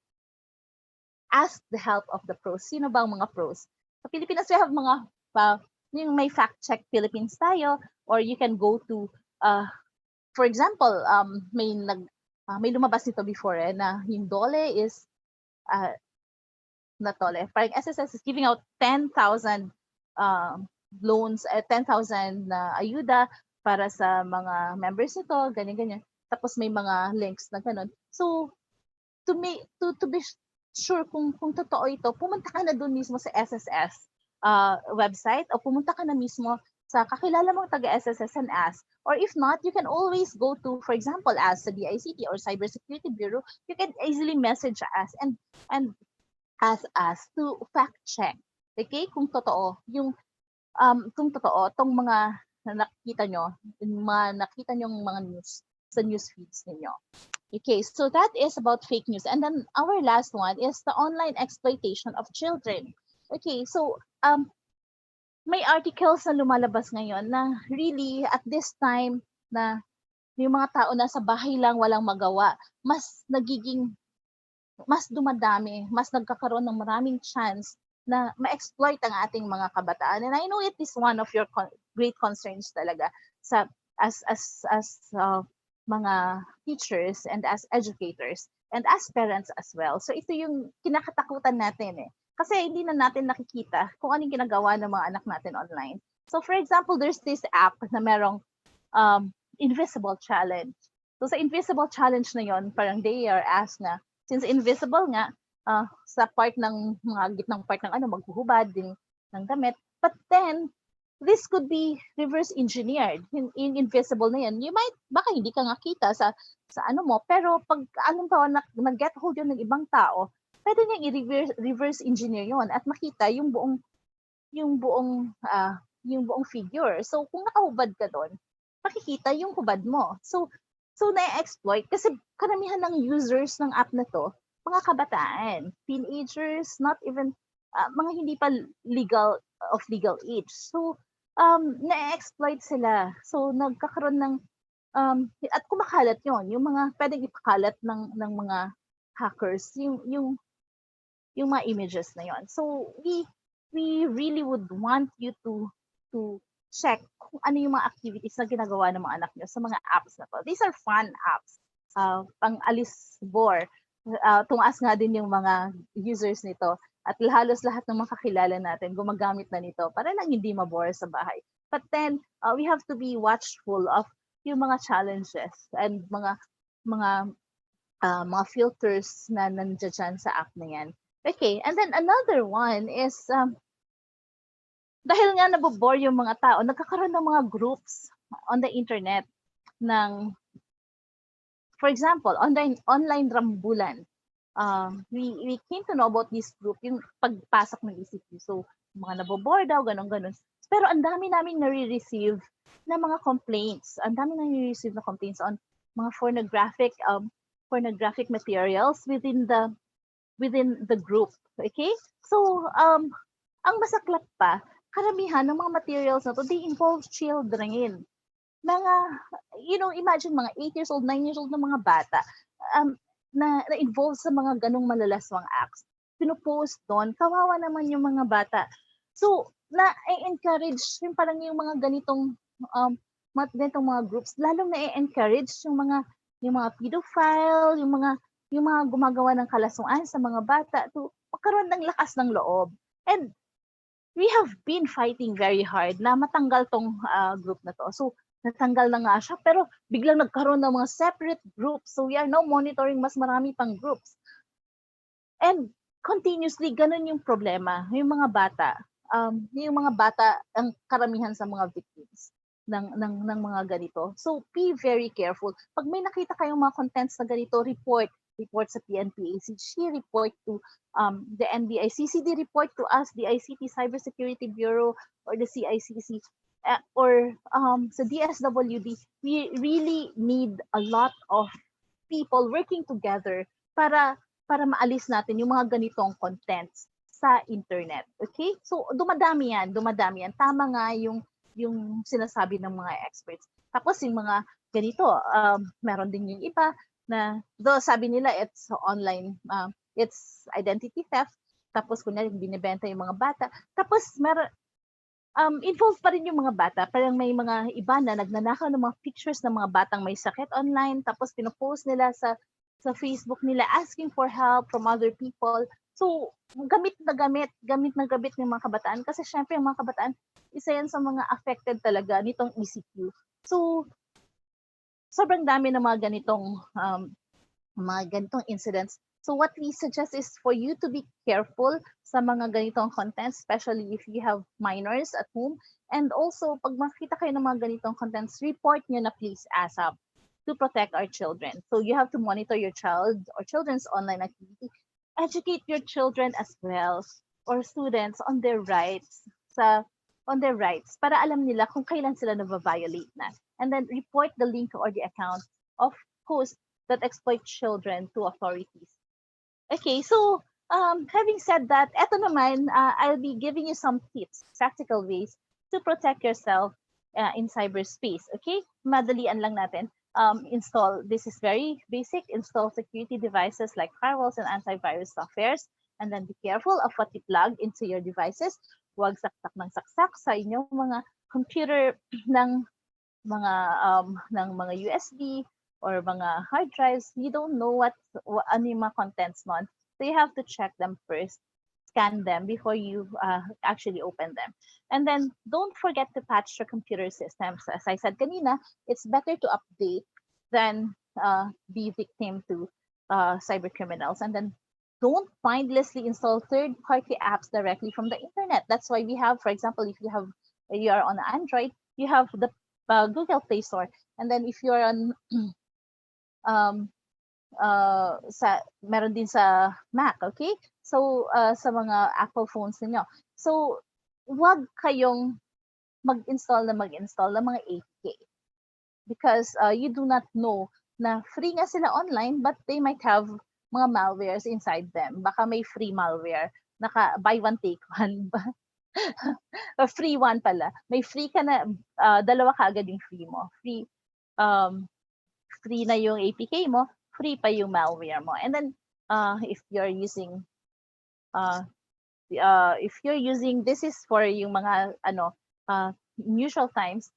S1: ask the help of the pros. Sino ba ang mga pros? Sa Pilipinas, we have mga yung may fact check Philippines tayo, or you can go to for example, may lumabas nito before na yung DOLE is parang SSS is giving out 10,000 loans, 10,000 na ayuda para sa mga members nito, ganyan. Tapos may mga links na ganun. So to be sure kung totoo ito, pumunta ka na doon mismo sa SSS website o pumunta ka na mismo sa kakilala mong taga-SSS and ask. Or if not, you can always go to, for example, ask sa DICT or Cybersecurity Bureau. You can easily message us and ask us to fact check. Okay? Kung totoo tong mga nakikita nyo, yung mga nakita nyong mga news sa news feeds ninyo. Okay, so that is about fake news. And then our last one is the online exploitation of children. Okay, so may articles na lumalabas ngayon na really at this time na yung mga tao na sa bahay lang walang magawa, mas dumadami, mas nagkakaroon ng maraming chance na ma-exploit ang ating mga kabataan. And I know it is one of your great concerns talaga sa as mga teachers and as educators and as parents as well. So ito yung kinakatakutan natin eh. Kasi hindi na natin nakikita kung anong ginagawa ng mga anak natin online. So for example, there's this app na merong invisible challenge. So sa invisible challenge na yon, parang they are asked na, since invisible nga, sa part ng mga gitnang part ng maghuhubad din ng damit. But then, this could be reverse engineered. Yung invisible na yan, baka hindi ka nga kita sa mo, pero pag nag-get hold yun ng ibang tao, pwede niyang i-reverse engineer yon at makita yung buong figure. So kung nakahubad ka doon, makikita yung hubad mo. So na-exploit kasi karamihan ng users ng app na to, mga kabataan, teenagers, not even mga hindi pa of legal age. So na-exploit sila. So nagkakaroon ng at kumakalat yon, yung mga pwedeng ipakalat ng mga hackers, yung mga images na yon. So we really would want you to check kung ano yung mga activities na ginagawa ng mga anak nyo sa mga apps na to. These are fun apps. Pang-alis bore. Tumaas nga din yung mga users nito at halos lahat ng mga kakilala natin gumagamit na nito para lang hindi mabore sa bahay. But then, we have to be watchful of yung mga challenges and mga filters na nandiyan sa app na yan. Okay, and then another one is dahil nga nabobore yung mga tao, nagkakaroon ng mga groups on the internet ng, for example, online rambulan. We came to know about this group, yung pagpasok ng ECQ. So, mga nabobore daw, ganun. Pero ang dami naming nare-receive na mga complaints. Ang dami naming nare-receive na complaints on mga pornographic materials within the group. Okay? So, ang masaklap pa, karamihan ng mga materials na to, they involve children. Mga, imagine mga 8 years old, 9 years old na mga bata na involved sa mga ganong malalaswang acts. Pinupost doon, kawawa naman yung mga bata. So, na-encourage yung parang yung mga ganitong mga groups, lalong na-encourage yung mga pedophile, yung mga gumagawa ng kalaswaan sa mga bata to magkaroon ng lakas ng loob. And we have been fighting very hard na matanggal tong group na to. So, natanggal na nga siya, pero biglang nagkaroon ng mga separate groups. So, we are now monitoring mas marami pang groups. And continuously, ganun yung problema. Yung mga bata, ang karamihan sa mga victims ng mga ganito. So, be very careful. Pag may nakita kayong mga contents na ganito, report sa PNPACG, report to the NBICCD, report to us, the ICT Cybersecurity Bureau, or the CICC, or sa DSWD. We really need a lot of people working together para maalis natin yung mga ganitong contents sa internet. Okay? So, dumadami yan. Tama nga yung sinasabi ng mga experts. Tapos yung mga ganito, meron din yung iba na, though sabi nila it's online, it's identity theft, tapos kunyari binibenta yung mga bata, tapos meron, involved pa rin yung mga bata. Parang may mga iba na nagnanakaw ng mga pictures ng mga batang may sakit online, tapos pinopost nila sa Facebook nila asking for help from other people. So, gamit ng mga kabataan kasi syempre yung mga kabataan, isa yan sa mga affected talaga nitong ECQ. So, sobrang dami ng mga ganitong incidents. So what we suggest is for you to be careful sa mga ganitong contents, especially if you have minors at home. And also, pag makita kayo ng mga ganitong contents, report nyo na please ASAP to protect our children. So you have to monitor your child or children's online activity. Educate your children as well. or students on their rights sa on their rights para alam nila kung kailan sila na-violate na. And then report the link or the account of hosts that exploit children to authorities. Okay, so having said that, eto naman, I'll be giving you some tips, practical ways to protect yourself in cyberspace. Okay, madalian lang natin. Install, this is very basic, install security devices like firewalls and antivirus softwares. And then be careful of what you plug into your devices. Huwag saksak ng saksak sa inyong mga computer ng mga USB or mga hard drives. You don't know ano yung mga contents nun. So you have to check them first, scan them before you actually open them. And then don't forget to patch your computer systems. As I said kanina, it's better to update than be victim to cyber criminals. And then don't mindlessly install third-party apps directly from the internet. That's why we have, for example, if you are on Android, you have the Google Play Store. And then if you're on meron din sa Mac, okay? So sa mga Apple phones niyo. So wag kayong mag-install ng mga APK because you do not know na free nga sila online but they might have mga malwares inside them. Baka may free malware, buy one take one. Free one pala. May free ka na, dalawa ka agad yung free mo. Free na yung APK mo, free pa yung malware mo. And then if you're using this is for yung mga usual times,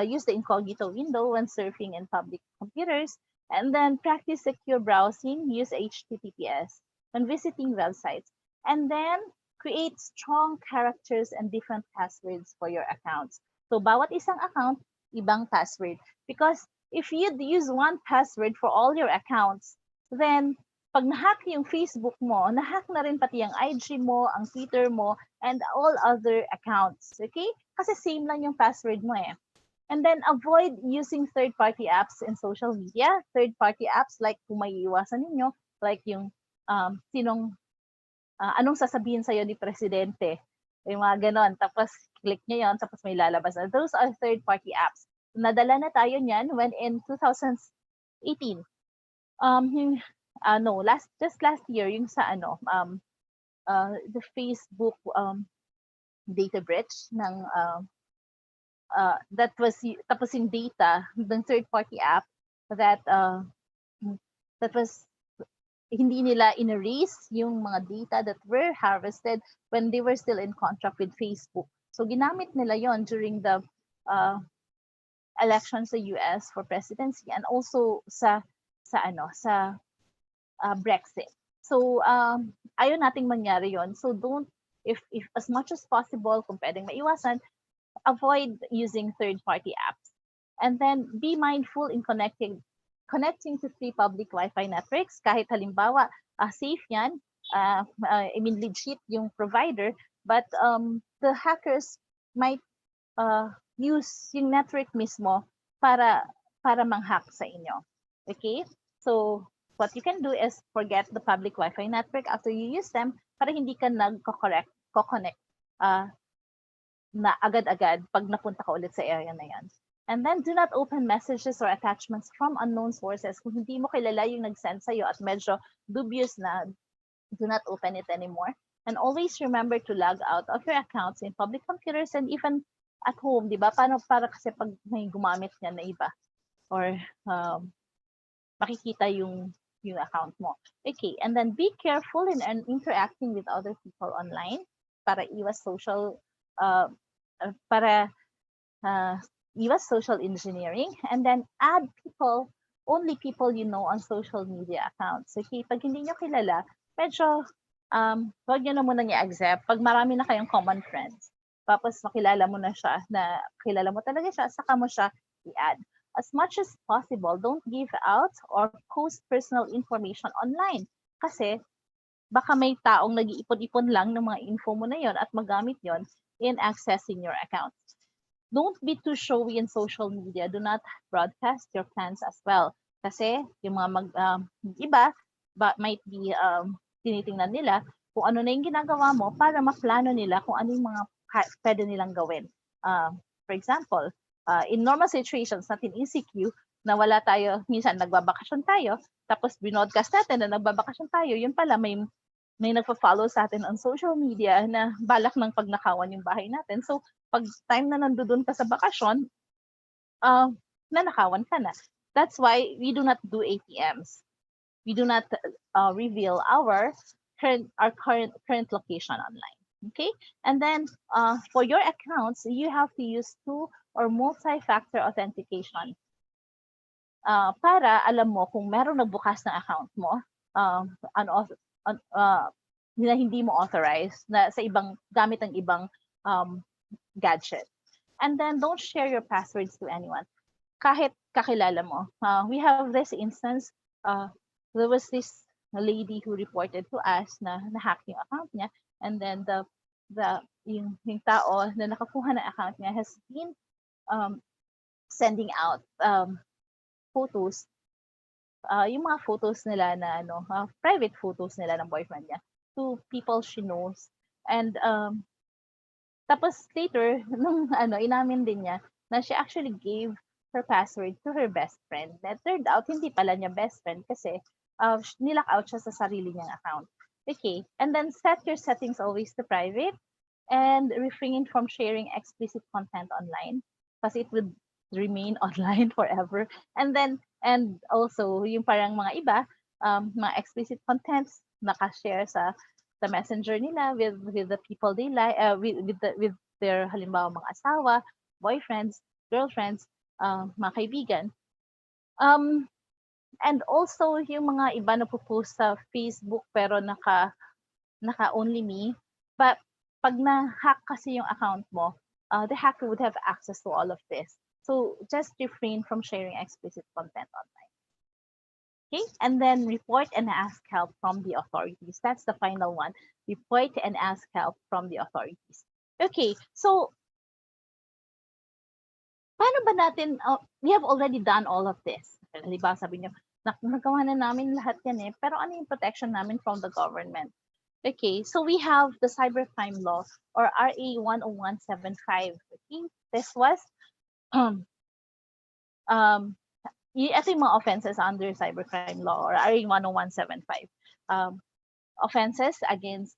S1: use the incognito window when surfing in public computers, and then practice secure browsing, use HTTPS when visiting websites, and then create strong characters and different passwords for your accounts. So bawat isang account, ibang password. Because if you use one password for all your accounts, then pag nahack yung Facebook mo, nahack na rin pati yung IG mo, ang Twitter mo, and all other accounts. Okay? Kasi same lang yung password mo eh. And then avoid using third-party apps in social media. Third-party apps like kung may iwasan ninyo, like yung anong sasabihin sa'yo ni Presidente. Yung mga ganon. Tapos click nyo yun, tapos may lalabas na. Those are third-party apps. Nadala na tayo niyan when in 2018. Just last year, yung sa the Facebook data breach ng tapos yung data ng third-party app that was hindi nila in-erase yung mga data that were harvested when they were still in contract with Facebook. So ginamit nila yon during the elections sa US for presidency and also sa Brexit. So ayaw nating mangyari yon. So don't, if as much as possible, kung pwedeng maiwasan, avoid using third-party apps. And then be mindful in connecting to free public Wi-Fi networks. Kahit halimbawa, safe yan, legit yung provider, but the hackers might use yung network mismo para manghack sa inyo. Okay? So what you can do is forget the public Wi-Fi network after you use them para hindi ka nag-connect na agad-agad pag napunta ka ulit sa area na yan. And then do not open messages or attachments from unknown sources. Kung hindi mo kilala yung nag-send sa'yo at medyo dubious na, do not open it anymore. And always remember to log out of your accounts in public computers and even at home, di ba? Para kasi pag may gumamit niya na iba or makikita yung account mo. Okay, and then be careful in interacting with other people online para iwas social engineering, and then add only people you know on social media accounts. Okay, pag hindi nyo kilala, medyo huwag nyo na muna i-accept. Pag marami na kayong common friends, tapos makilala mo na siya, na kilala mo talaga siya, saka mo siya i-add. As much as possible, don't give out or post personal information online. Kasi baka may taong nag-iipon-ipon lang ng mga info mo na yon at magamit yon in accessing your accounts. Don't be too showy in social media. Do not broadcast your plans as well. Kasi yung mga iba might be tinitingnan nila kung ano na yung ginagawa mo para maplano nila kung ano yung mga pwede nilang gawin. For example, in normal situations natin ECQ, na wala tayo, minsan nagbabakasyon tayo, tapos binodcast natin na nagbabakasyon tayo, yun pala may nagpa-follow sa atin on social media na balak ng pagnakawan yung bahay natin. So, pag time na nandoon ka sa bakasyon, nanakawan ka na. That's why we do not do ATMs. We do not reveal our current location online. Okay, and then for your accounts, you have to use 2 or multi-factor authentication para alam mo kung meron nagbukas ng account mo na hindi mo authorized na sa ibang gamit ng ibang gadget. And then don't share your passwords to anyone. Kahit kakilala mo. We have this instance, there was this lady who reported to us na na-hack yung account niya, and then yung tao na nakakuha ng account niya has been sending out photos, yung mga photos nila na private photos nila ng boyfriend niya to people she knows. And tapos later, nung inamin din niya na she actually gave her password to her best friend. That turned out, hindi pala niya best friend kasi nilock out siya sa sarili niyang account. Okay, and then set your settings always to private and refrain from sharing explicit content online kasi it would remain online forever. And also, yung parang mga iba, mga explicit contents naka-share sa messenger nila with the people they like, with their halimbawa mga asawa, boyfriends, girlfriends, mga kaibigan. And also yung mga iba na po-post sa Facebook pero naka only me, but pag na-hack kasi yung account mo, the hacker would have access to all of this. So just refrain from sharing explicit content online. Okay, and then report and ask help from the authorities. That's the final one. Report and ask help from the authorities. Okay, so paano ba natin, we have already done all of this. Halimbawa sabi niyo, nagawa na namin lahat yan pero ano yung protection namin from the government? Okay, so we have the cybercrime law or RA 10175. Okay, this was ito yung mga offenses under cybercrime law or RA 10175. Offenses against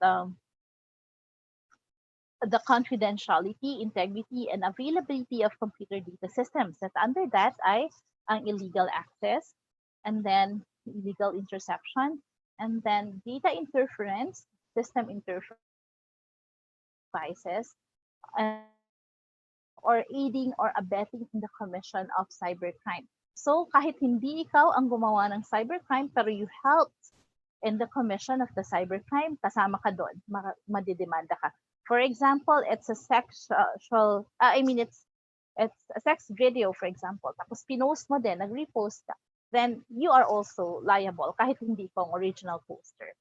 S1: the confidentiality, integrity, and availability of computer data systems. That under that ay ang illegal access, and then illegal interception, and then data interference, system interference, or aiding or abetting in the commission of cybercrime. So kahit hindi ikaw ang gumawa ng cybercrime pero you helped in the commission of the cybercrime, kasama ka doon, madidemanda ka. For example, it's a sexual, it's a sex video, for example. Tapos pinost mo din, nag-repost ka. Then you are also liable kahit hindi ka ang original poster.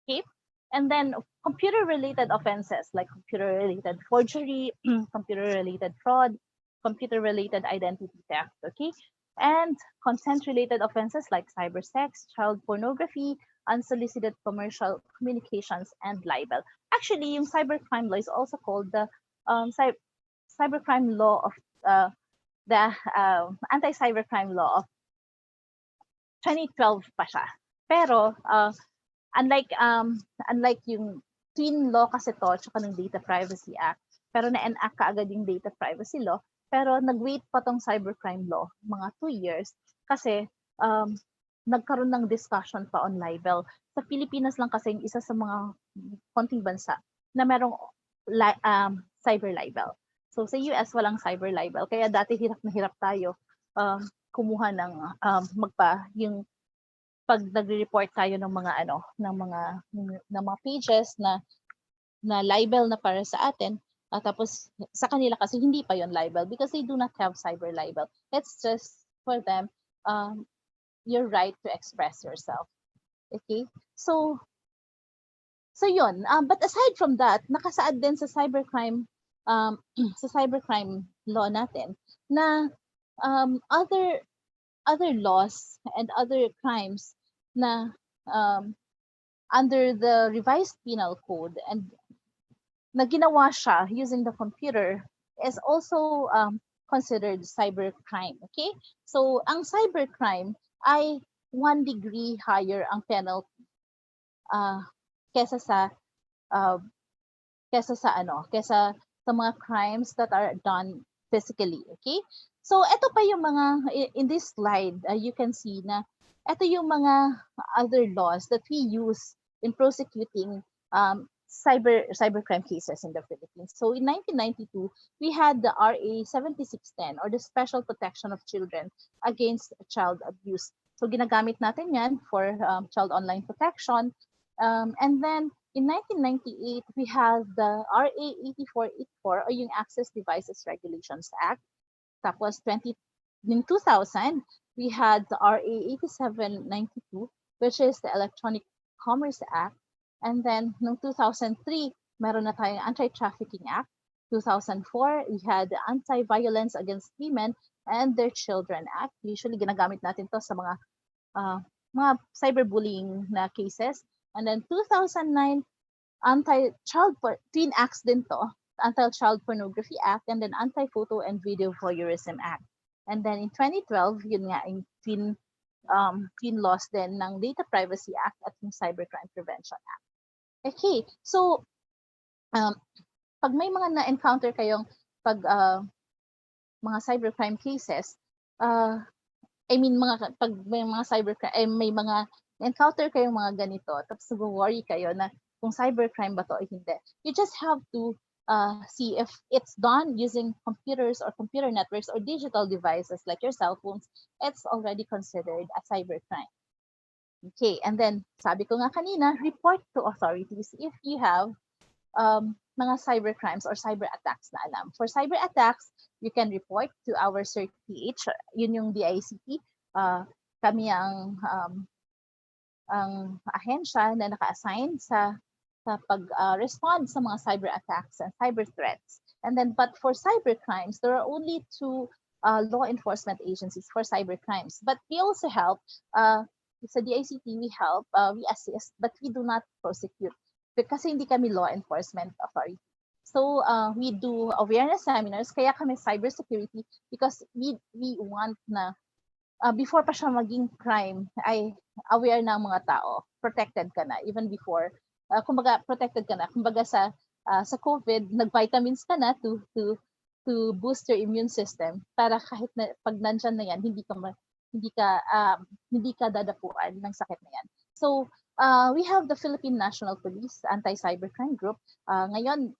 S1: Okay? And then computer-related offenses like computer-related forgery, computer-related fraud, computer-related identity theft, okay? And consent-related offenses like cybersex, child pornography, unsolicited commercial communications, and libel. Actually, yung cybercrime law is also called the cybercrime law of the anti-cybercrime law of 2012 pa siya. Pero unlike yung twin law kasi to tsaka ng Data Privacy Act, pero na-enact kaagad yung Data Privacy Law, pero nag-wait pa tong cybercrime law mga 2 years kasi nagkaroon ng discussion pa on libel. Sa Pilipinas lang kasi yung isa sa mga konting bansa na merong cyber libel. So sa US walang cyber libel, kaya dati hirap na hirap tayo kumuha ng yung pag nagre-report tayo ng mga ng mga pages na libel na para sa atin, tapos sa kanila kasi hindi pa yon libel because they do not have cyber libel. It's just for them your right to express yourself. Okay? So yun. But aside from that, nakasaad din sa cybercrime law natin na other laws and other crimes na under the revised penal code and na ginawa siya using the computer is also considered cybercrime. Okay? So, ang cybercrime ay 1 degree higher ang penalty uh, kesa sa uh, kesa sa mga crimes that are done physically. Okay? So, ito pa yung mga, in this slide, you can see na ito yung mga other laws that we use in prosecuting cybercrime cases in the Philippines. So, in 1992, we had the RA 7610 or the Special Protection of Children Against Child Abuse. So, ginagamit natin yan for child online protection. And then, in 1998, we have the RA 8484 or yung Access Devices Regulations Act. Tapos in 2000, we had the RA 8792, which is the Electronic Commerce Act. And then noong 2003, meron na tayong Anti-Trafficking Act. 2004, we had the Anti-Violence Against Women and Their Children Act. Usually ginagamit natin to sa mga cyberbullying na cases. And then 2009, Twin Acts din to, Anti-Child Pornography Act, and then Anti-Photo and Video Voyeurism Act. And then in 2012, yun nga, yung twin laws din ng Data Privacy Act at yung Cybercrime Prevention Act. Okay, so pag may mga na-encounter kayong mga cybercrime cases, I mean, pag may mga cybercrime, may mga encounter kayong mga ganito, tapos nag-worry kayo na kung cybercrime ba to o hindi. You just have to see if it's done using computers or computer networks or digital devices like your cell phones, it's already considered a cybercrime. Okay, and then sabi ko nga kanina, report to authorities if you have mga cybercrimes or cyber attacks na alam. For cyber attacks, you can report to our CERT-PH, yun yung DICT. Kami ang ahensya na naka-assign sa pag-respond sa mga cyber attacks and cyber threats. And then, but for cyber crimes, there are only 2 law enforcement agencies for cyber crimes. But we also help, sa DICT, we help, we assist, but we do not prosecute because hindi kami law enforcement authority. So we do awareness seminars, kaya kami cybersecurity because we want na before pa siya maging crime ay aware ng mga tao, protected ka na even before. Kumbaga protected ka na. Kumbaga sa COVID, nag-vitamins ka na to boost your immune system para kahit na pag nandiyan na yan, hindi ka dadapuan ng sakit na yan. So we have the Philippine National Police Anti-Cybercrime Group. Ngayon,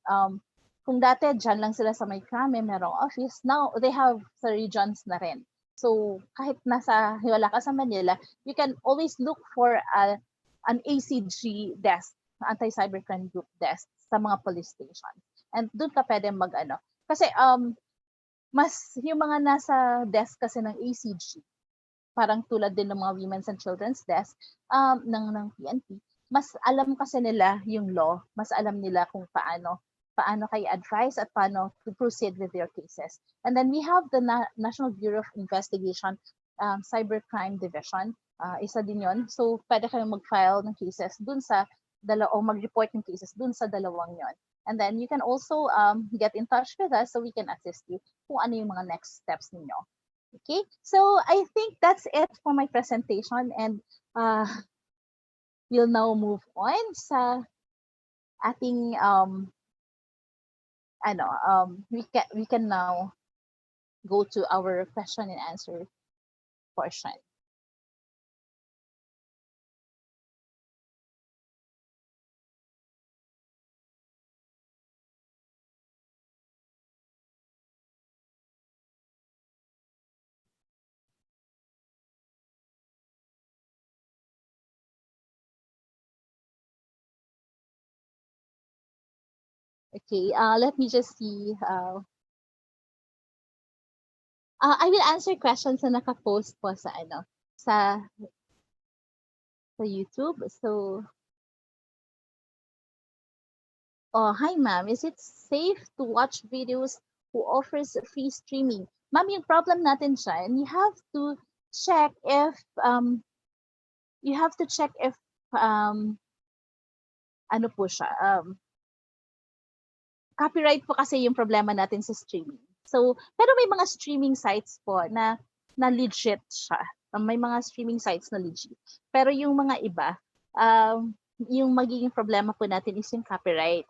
S1: kung dati dyan lang sila sa may krame, merong office, now they have sa regions na rin. So kahit wala ka sa Manila, you can always look for an ACG desk, Anti-Cybercrime Group desk sa mga police stations. And doon ka pwede mag-ano. Kasi mas yung mga nasa desk kasi ng ACG, parang tulad din ng mga Women's and Children's Desk ng PNP, mas alam kasi nila yung law, mas alam nila kung paano kayo advise at paano to proceed with your cases. And then we have the National Bureau of Investigation Cybercrime Division. Isa din yun. So pwede kayong mag-file ng cases dun sa o mag-report ng cases dun sa dalawang yon. And then you can also get in touch with us so we can assist you kung ano yung mga next steps ninyo. Okay, so I think that's it for my presentation, and we'll now move on sa ating we can now go to our question and answer portion. Okay, let me just see. I will answer questions na naka-post po sa YouTube. So, hi ma'am, is it safe to watch videos who offers free streaming? Ma'am, yung problem natin dyan, you have to check if ano po siya, copyright po kasi yung problema natin sa streaming. So, pero may mga streaming sites po na legit siya. May mga streaming sites na legit. Pero yung mga iba, yung magiging problema po natin is yung copyright.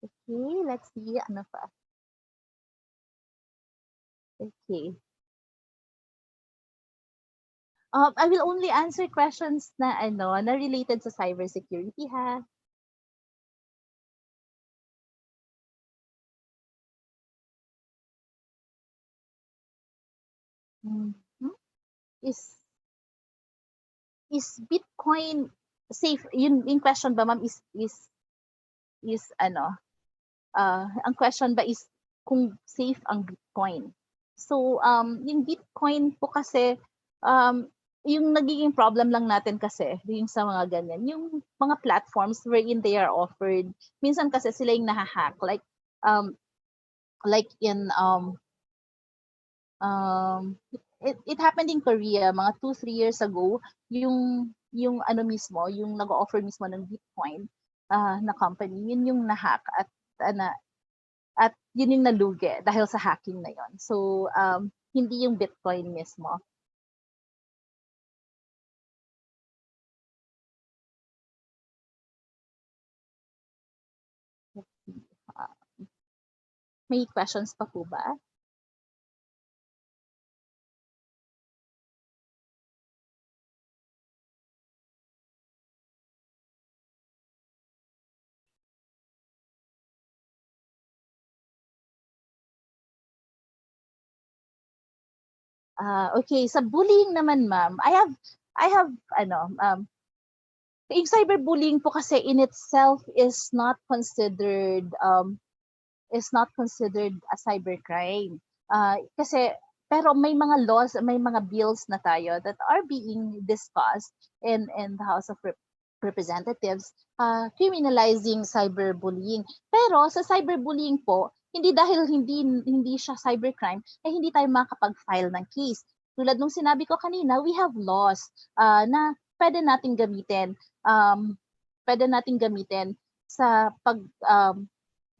S1: Okay, let's see. Ano pa? Okay. I will only answer questions na na related sa cybersecurity ha. Mhm. Is is Bitcoin safe? Yung question ba ma'am is ang question ba is kung safe ang Bitcoin. So yung Bitcoin po kasi yung nagiging problem lang natin kasi yung sa mga ganyan, yung mga platforms wherein they are offered, minsan kasi sila yung nahahack like in it happened in Korea mga 2-3 years ago, yung ano mismo, yung nag-o-offer mismo ng Bitcoin na company, yun yung nahack at yun yung nalugi dahil sa hacking na yun. So hindi yung Bitcoin mismo. Ah, may questions pa po ba? Okay, sa bullying naman ma'am, I have ano yung cyberbullying po kasi in itself is not considered a cybercrime. Kasi pero may mga laws, may mga bills na tayo that are being discussed in the House of Representatives criminalizing cyberbullying. Pero sa cyberbullying po, hindi dahil hindi siya cybercrime, eh hindi tayo makakapag-file ng case. Tulad nung sinabi ko kanina, we have laws na pwede nating gamitin. Pwede nating gamitin sa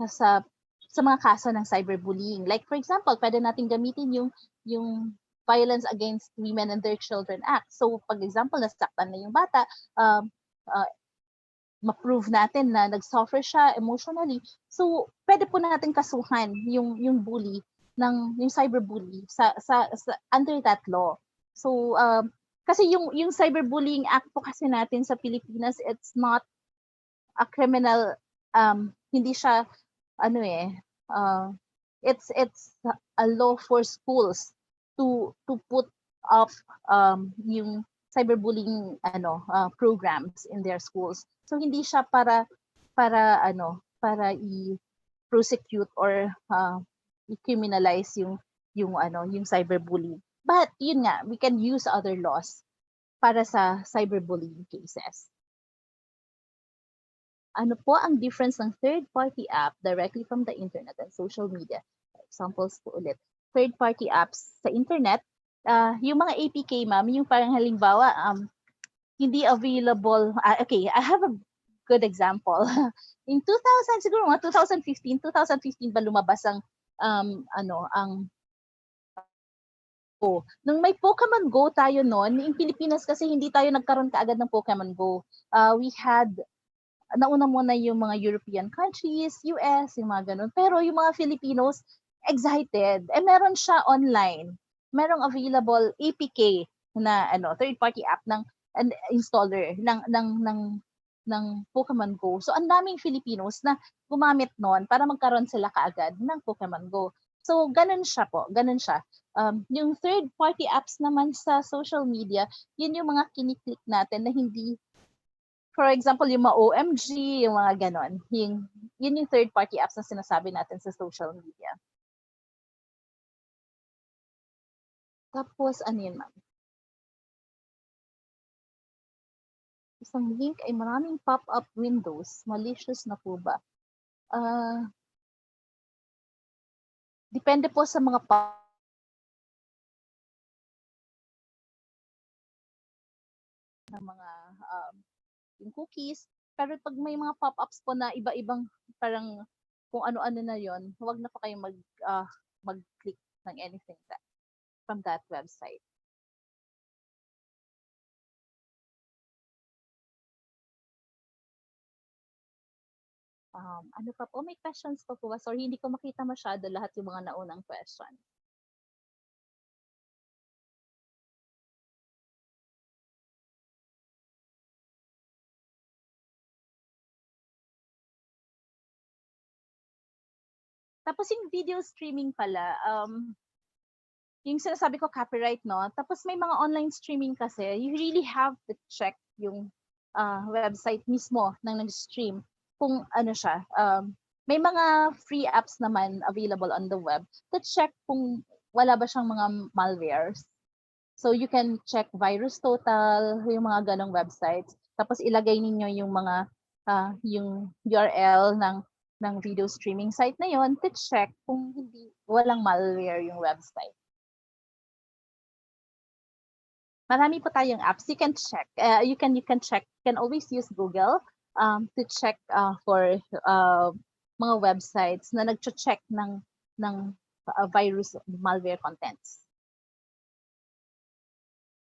S1: sa sa mga kaso ng cyberbullying. Like for example, pwede natin gamitin yung Violence Against Women and Their Children Act. So, pag example, nasaktan na yung bata, um, uh, ma-prove natin na nag-suffer siya emotionally. So, pwede po natin kasuhan yung bully yung cyberbully sa under that law. So, kasi yung cyberbullying act po kasi natin sa Pilipinas, it's not a criminal, hindi siya ano uh, it's a law for schools to put up yung cyberbullying programs in their schools. So hindi siya para i-prosecute or i-criminalize yung cyberbullying. But yun nga, we can use other laws para sa cyberbullying cases. Ano po ang difference ng third-party app directly from the internet and social media? Examples po ulit. Third-party apps sa internet, yung mga APK ma'am, yung parang halimbawa, hindi available, okay, I have a good example. In 2000, siguro mga 2015 ba lumabas ang nung may Pokemon Go tayo noon, in Pilipinas kasi hindi tayo nagkaroon kaagad ng Pokemon Go. We had nauna muna yung mga European countries, US, yung mga ganun. Pero yung mga Filipinos, excited. Meron siya online. Merong available APK na third-party app ng installer ng Pokemon Go. So, ang daming Filipinos na gumamit noon para magkaroon sila kaagad ng Pokemon Go. So, ganun siya po. Ganun siya. Yung third-party apps naman sa social media, yun yung mga kiniklik natin na hindi. For example, yung mga OMG, yung mga ganon. Yun yung third-party apps na sinasabi natin sa social media. Tapos, ano yun, ma'am? Isang link ay maraming pop-up windows. Malicious na po ba? Depende po sa mga ng mga yung cookies. Pero pag may mga pop-ups po na iba-ibang parang kung ano-ano na yon, huwag na po kayong mag-click ng anything from that website. Ano pa po? May questions pa po ba? Sorry, hindi ko makita masyado lahat yung mga naunang question. Tapos yung video streaming pala, yung sinasabi ko copyright, no? Tapos may mga online streaming kasi, you really have to check yung website mismo ng nag-stream kung ano siya. May mga free apps naman available on the web to check kung wala ba siyang mga malwares. So you can check virus total, yung mga ganong websites. Tapos ilagay ninyo yung mga yung URL ng video streaming site na yon to check kung hindi walang malware yung website. Marami po tayong apps. You can check. You can check. You can always use Google to check for mga websites na nagche-check ng virus malware contents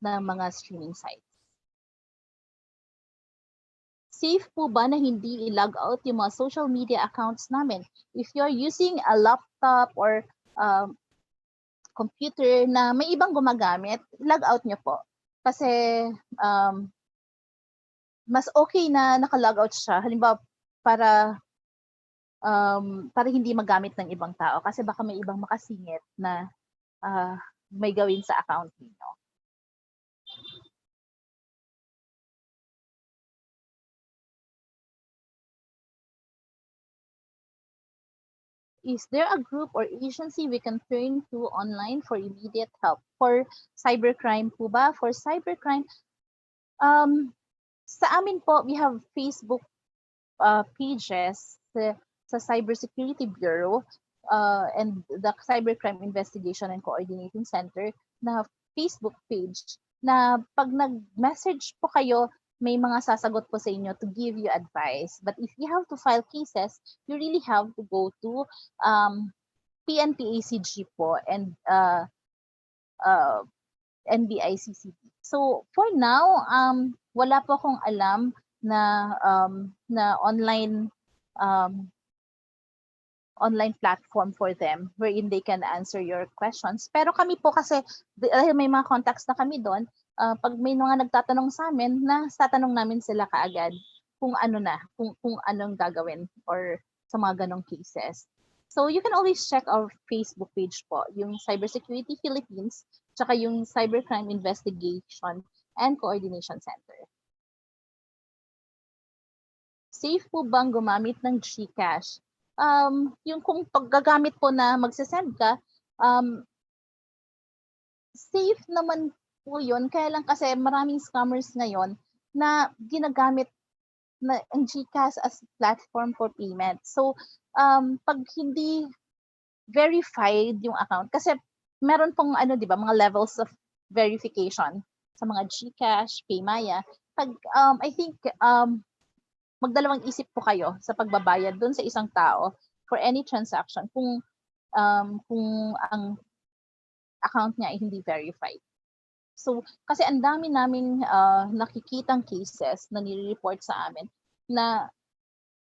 S1: ng mga streaming sites. Safe po ba na hindi i-log out yung mga social media accounts namin? If you're using a laptop or computer na may ibang gumagamit, log out nyo po. Kasi mas okay na naka-log out siya. Halimbawa, para hindi magamit ng ibang tao. Kasi baka may ibang makasingit na may gawin sa account niyo. Is there a group or agency we can turn to online for immediate help? For cybercrime po ba? For cybercrime, sa amin po, we have Facebook pages sa Cybersecurity Bureau and the Cybercrime Investigation and Coordinating Center na Facebook page na pag nag-message po kayo, may mga sasagot po sa inyo to give you advice. But if you have to file cases, you really have to go to PNPACG po and NBICCP. So for now, wala po akong alam na online online platform for them wherein they can answer your questions. Pero kami po kasi dahil may mga contacts na kami doon, pag may mga nagtatanong sa amin, tatanong namin sila kaagad kung ano na, kung anong gagawin or sa mga ganong cases. So you can always check our Facebook page po, yung Cybersecurity Philippines, tsaka yung Cybercrime Investigation and Coordination Center. Safe po bang gumamit ng GCash? Yung kung paggagamit po na magsasend ka, safe naman po yun. Kaya lang kasi maraming scammers ngayon na ginagamit na ang GCash as platform for payment. So, pag hindi verified yung account, kasi meron pong di ba, mga levels of verification sa mga GCash, Paymaya. Pag, I think, magdalawang isip po kayo sa pagbabayad doon sa isang tao for any transaction kung ang account niya ay hindi verified. So, kasi ang dami naming nakikitang cases na nire-report sa amin na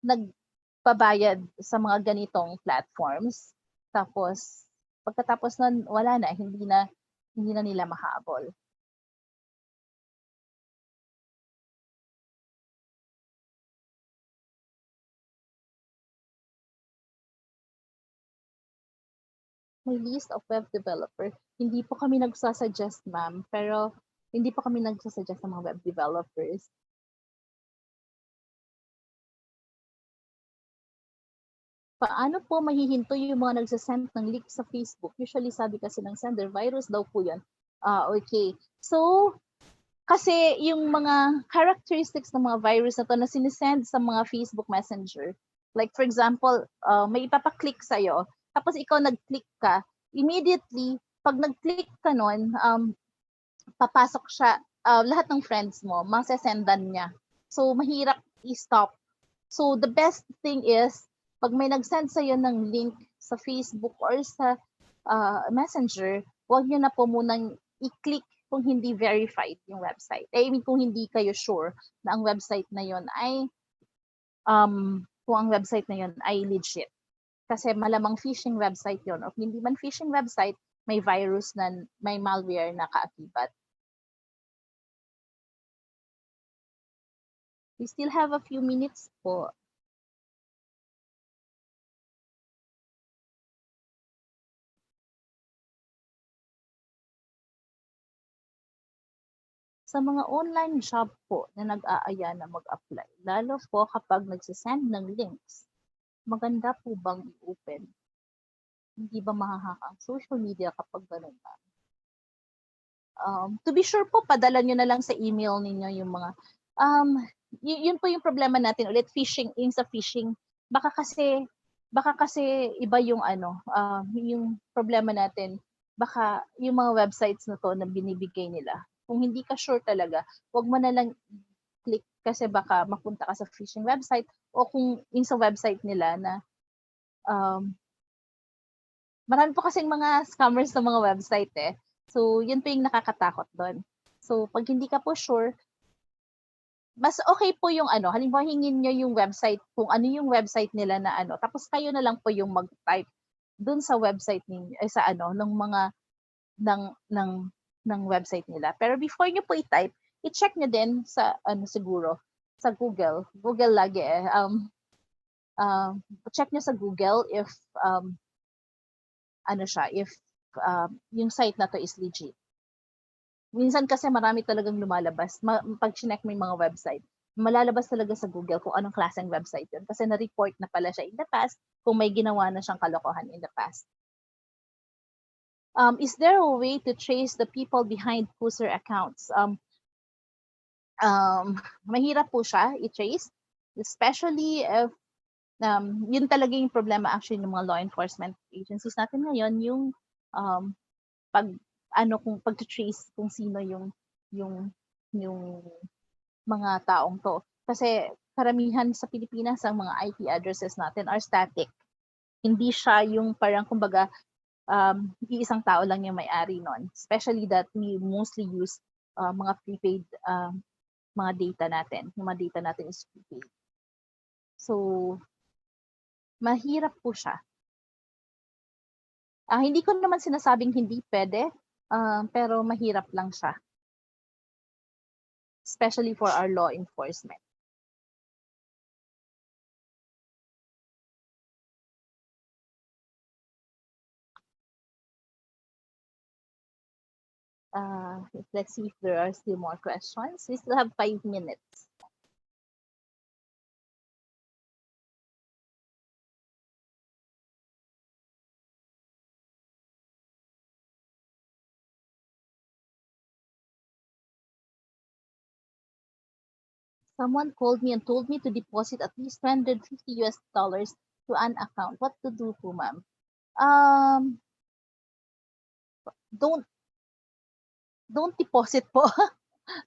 S1: nagbabayad sa mga ganitong platforms. Tapos, pagkatapos nun, wala na, hindi na nila mahabol. May list of web developer. Hindi po kami nagsasuggest, ma'am, pero hindi po kami nagsasuggest ng mga web developers. Paano po mahihinto yung mga nagsasend ng link sa Facebook? Usually sabi kasi ng sender, virus daw po yan. Okay. So, kasi yung mga characteristics ng mga virus na to na sinisend sa mga Facebook Messenger, like for example, may ipapaklik sa'yo, tapos ikaw nag-click ka, immediately, pag nag-click ka nun, papasok siya lahat ng friends mo, masesendan niya. So, mahirap i-stop. So, the best thing is, pag may nag-send sa'yo ng link sa Facebook or sa Messenger, huwag nyo na po munang i-click kung hindi verified yung website. I mean, kung hindi kayo sure na ang website na yon ay kung ang website na yon ay legit. Kasi malamang phishing website yon, o hindi man phishing website, may virus na, may malware na kaakibat. We still have a few minutes po. Sa mga online job po na nag-aaya na mag-apply, lalo po kapag nagsisend ng links, maganda po bang i-open? Hindi ba mahahak ang social media kapag ganun na? To be sure po, padala nyo na lang sa email ninyo yung mga, yun po yung problema natin ulit, phishing, yung sa phishing, baka kasi iba yung yung problema natin, baka yung mga websites na to na binibigay nila, kung hindi ka sure talaga, wag mo na lang click kasi baka mapunta ka sa phishing website, o kung yung sa website nila na marami po kasing mga scammers sa mga website eh. So, yun po yung nakakatakot doon. So, pag hindi ka po sure, mas okay po yung halimbawa hingin nyo yung website, kung ano yung website nila na tapos kayo na lang po yung mag-type dun sa website ninyo, sa ng mga ng website nila. Pero before nyo po i-type, i-check nyo din sa siguro sa Google. Google lagi eh. Check nyo sa Google if if yung site na to is legit. Minsan kasi marami talagang lumalabas. Pag chinek mo yung mga website, malalabas talaga sa Google kung anong klaseng website yun. Kasi na-report na pala siya in the past kung may ginawa na siyang kalokohan in the past. Is there a way to trace the people behind user accounts? Mahirap po siya i-trace, especially if yun talaga yung problema actually ng mga law enforcement agencies natin ngayon, yung kung pag-trace kung sino yung mga taong to. Kasi karamihan sa Pilipinas ang mga IP addresses natin are static. Hindi siya yung parang kumbaga iisang tao lang yung may-ari nun. Especially that we mostly use mga prepaid mga data natin. Yung mga data natin is prepaid. So, mahirap po siya. Hindi ko naman sinasabing hindi pwede, pero mahirap lang siya. Especially for our law enforcement. Let's see if there are still more questions. We still have 5 minutes. Someone called me and told me to deposit at least $250 to an account. What to do po, ma'am? Don't deposit po.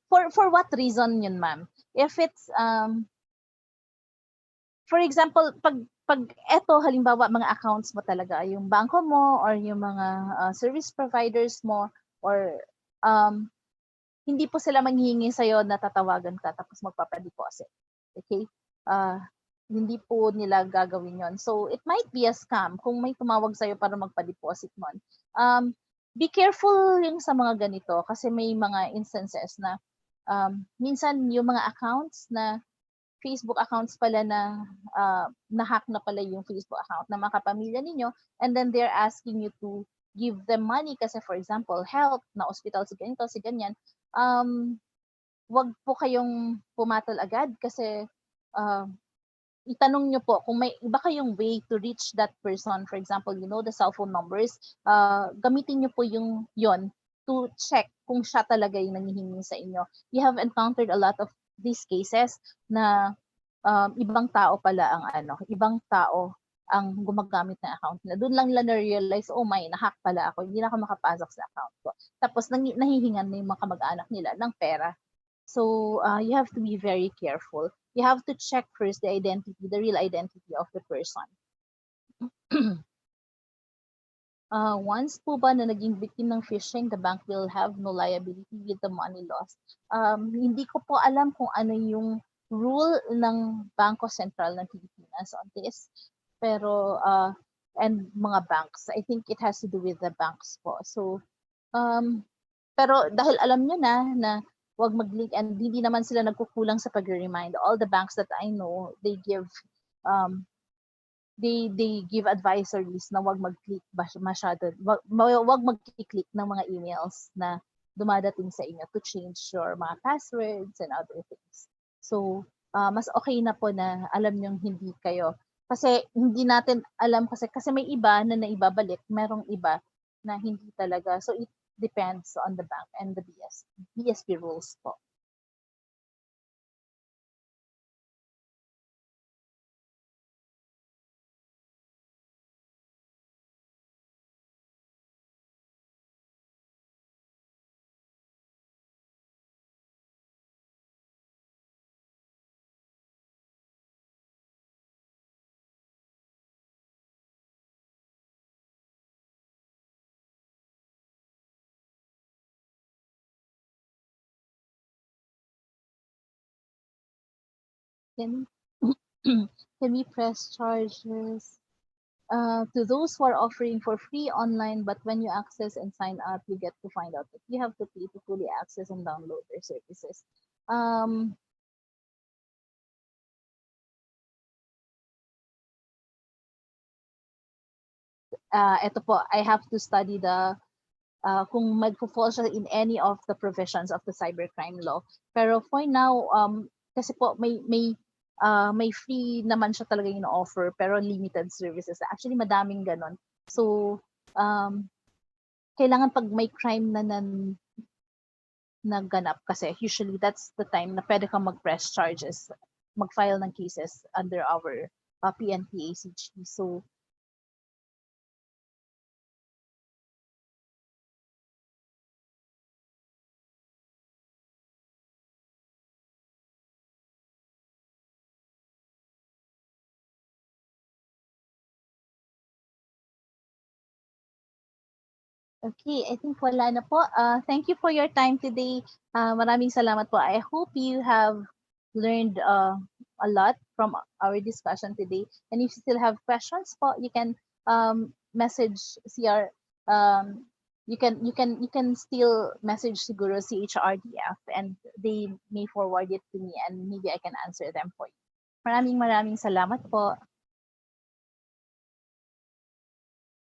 S1: For what reason yun, ma'am? If it's for example, pag eto halimbawa mga accounts mo talaga, yung bangko mo or yung mga service providers mo, or hindi po sila manghihingi sa'yo na tatawagan ka tapos magpapa-deposit. Okay? Hindi po nila gagawin yon. So, it might be a scam kung may tumawag sa'yo para magpa-deposit mo. Be careful yung sa mga ganito kasi may mga instances na minsan yung mga accounts na Facebook accounts pala na na-hack na pala yung Facebook account ng mga kapamilya ninyo, and then they're asking you to give them money kasi for example, help na hospital si ganito, si ganyan. Wag po kayong pumatol agad kasi itanong nyo po kung may iba kayong way to reach that person. For example, the cell phone numbers, gamitin nyo po yon to check kung siya talaga yung nanghihingi sa inyo. You have encountered a lot of these cases na ibang tao pala ang ibang tao ang gumagamit ng account nila. Doon lang nila na-realize, oh my, na-hack pala ako, hindi na ako makapasok sa account ko. Tapos nahihingan na yung mga kamag-anak nila ng pera. So you have to be very careful. You have to check first the real identity of the person. Once po ba na naging victim ng phishing, the bank will have no liability with the money lost. Hindi ko po alam kung ano yung rule ng Bangko Sentral ng Pilipinas on this. Pero, and mga banks, I think it has to do with the banks po. So, pero dahil alam nyo na wag mag-link, and hindi naman sila nagkukulang sa pag-remind. All the banks that I know, they give advisories na wag mag-click masyado, wag mag-click ng mga emails na dumadating sa inyo to change your mga passwords and other things. So, mas okay na po na alam nyo hindi kayo, kasi hindi natin alam, kasi may iba na naibabalik, merong iba na hindi talaga. So, it depends on the bank and the BSP rules po. Can can we press charges to those who are offering for free online, but when you access and sign up, you get to find out that you have to pay to fully access and download their services? Ito po, I have to study kung magpo-fall siya in any of the provisions of the cybercrime law. Pero for now, kasi po may free naman siya talaga yung offer, pero limited services. Actually, madaming ganon. So, kailangan pag may crime na naganap, kasi usually that's the time na pwede kang mag-press charges, mag-file ng cases under our PNP ACG. So, okay, I think wala na po. Thank you for your time today. Maraming salamat po. I hope you have learned a lot from our discussion today. And if you still have questions po, you can message CR. You can still message siguro CHRDF, and they may forward it to me, and maybe I can answer them for you. Maraming salamat po.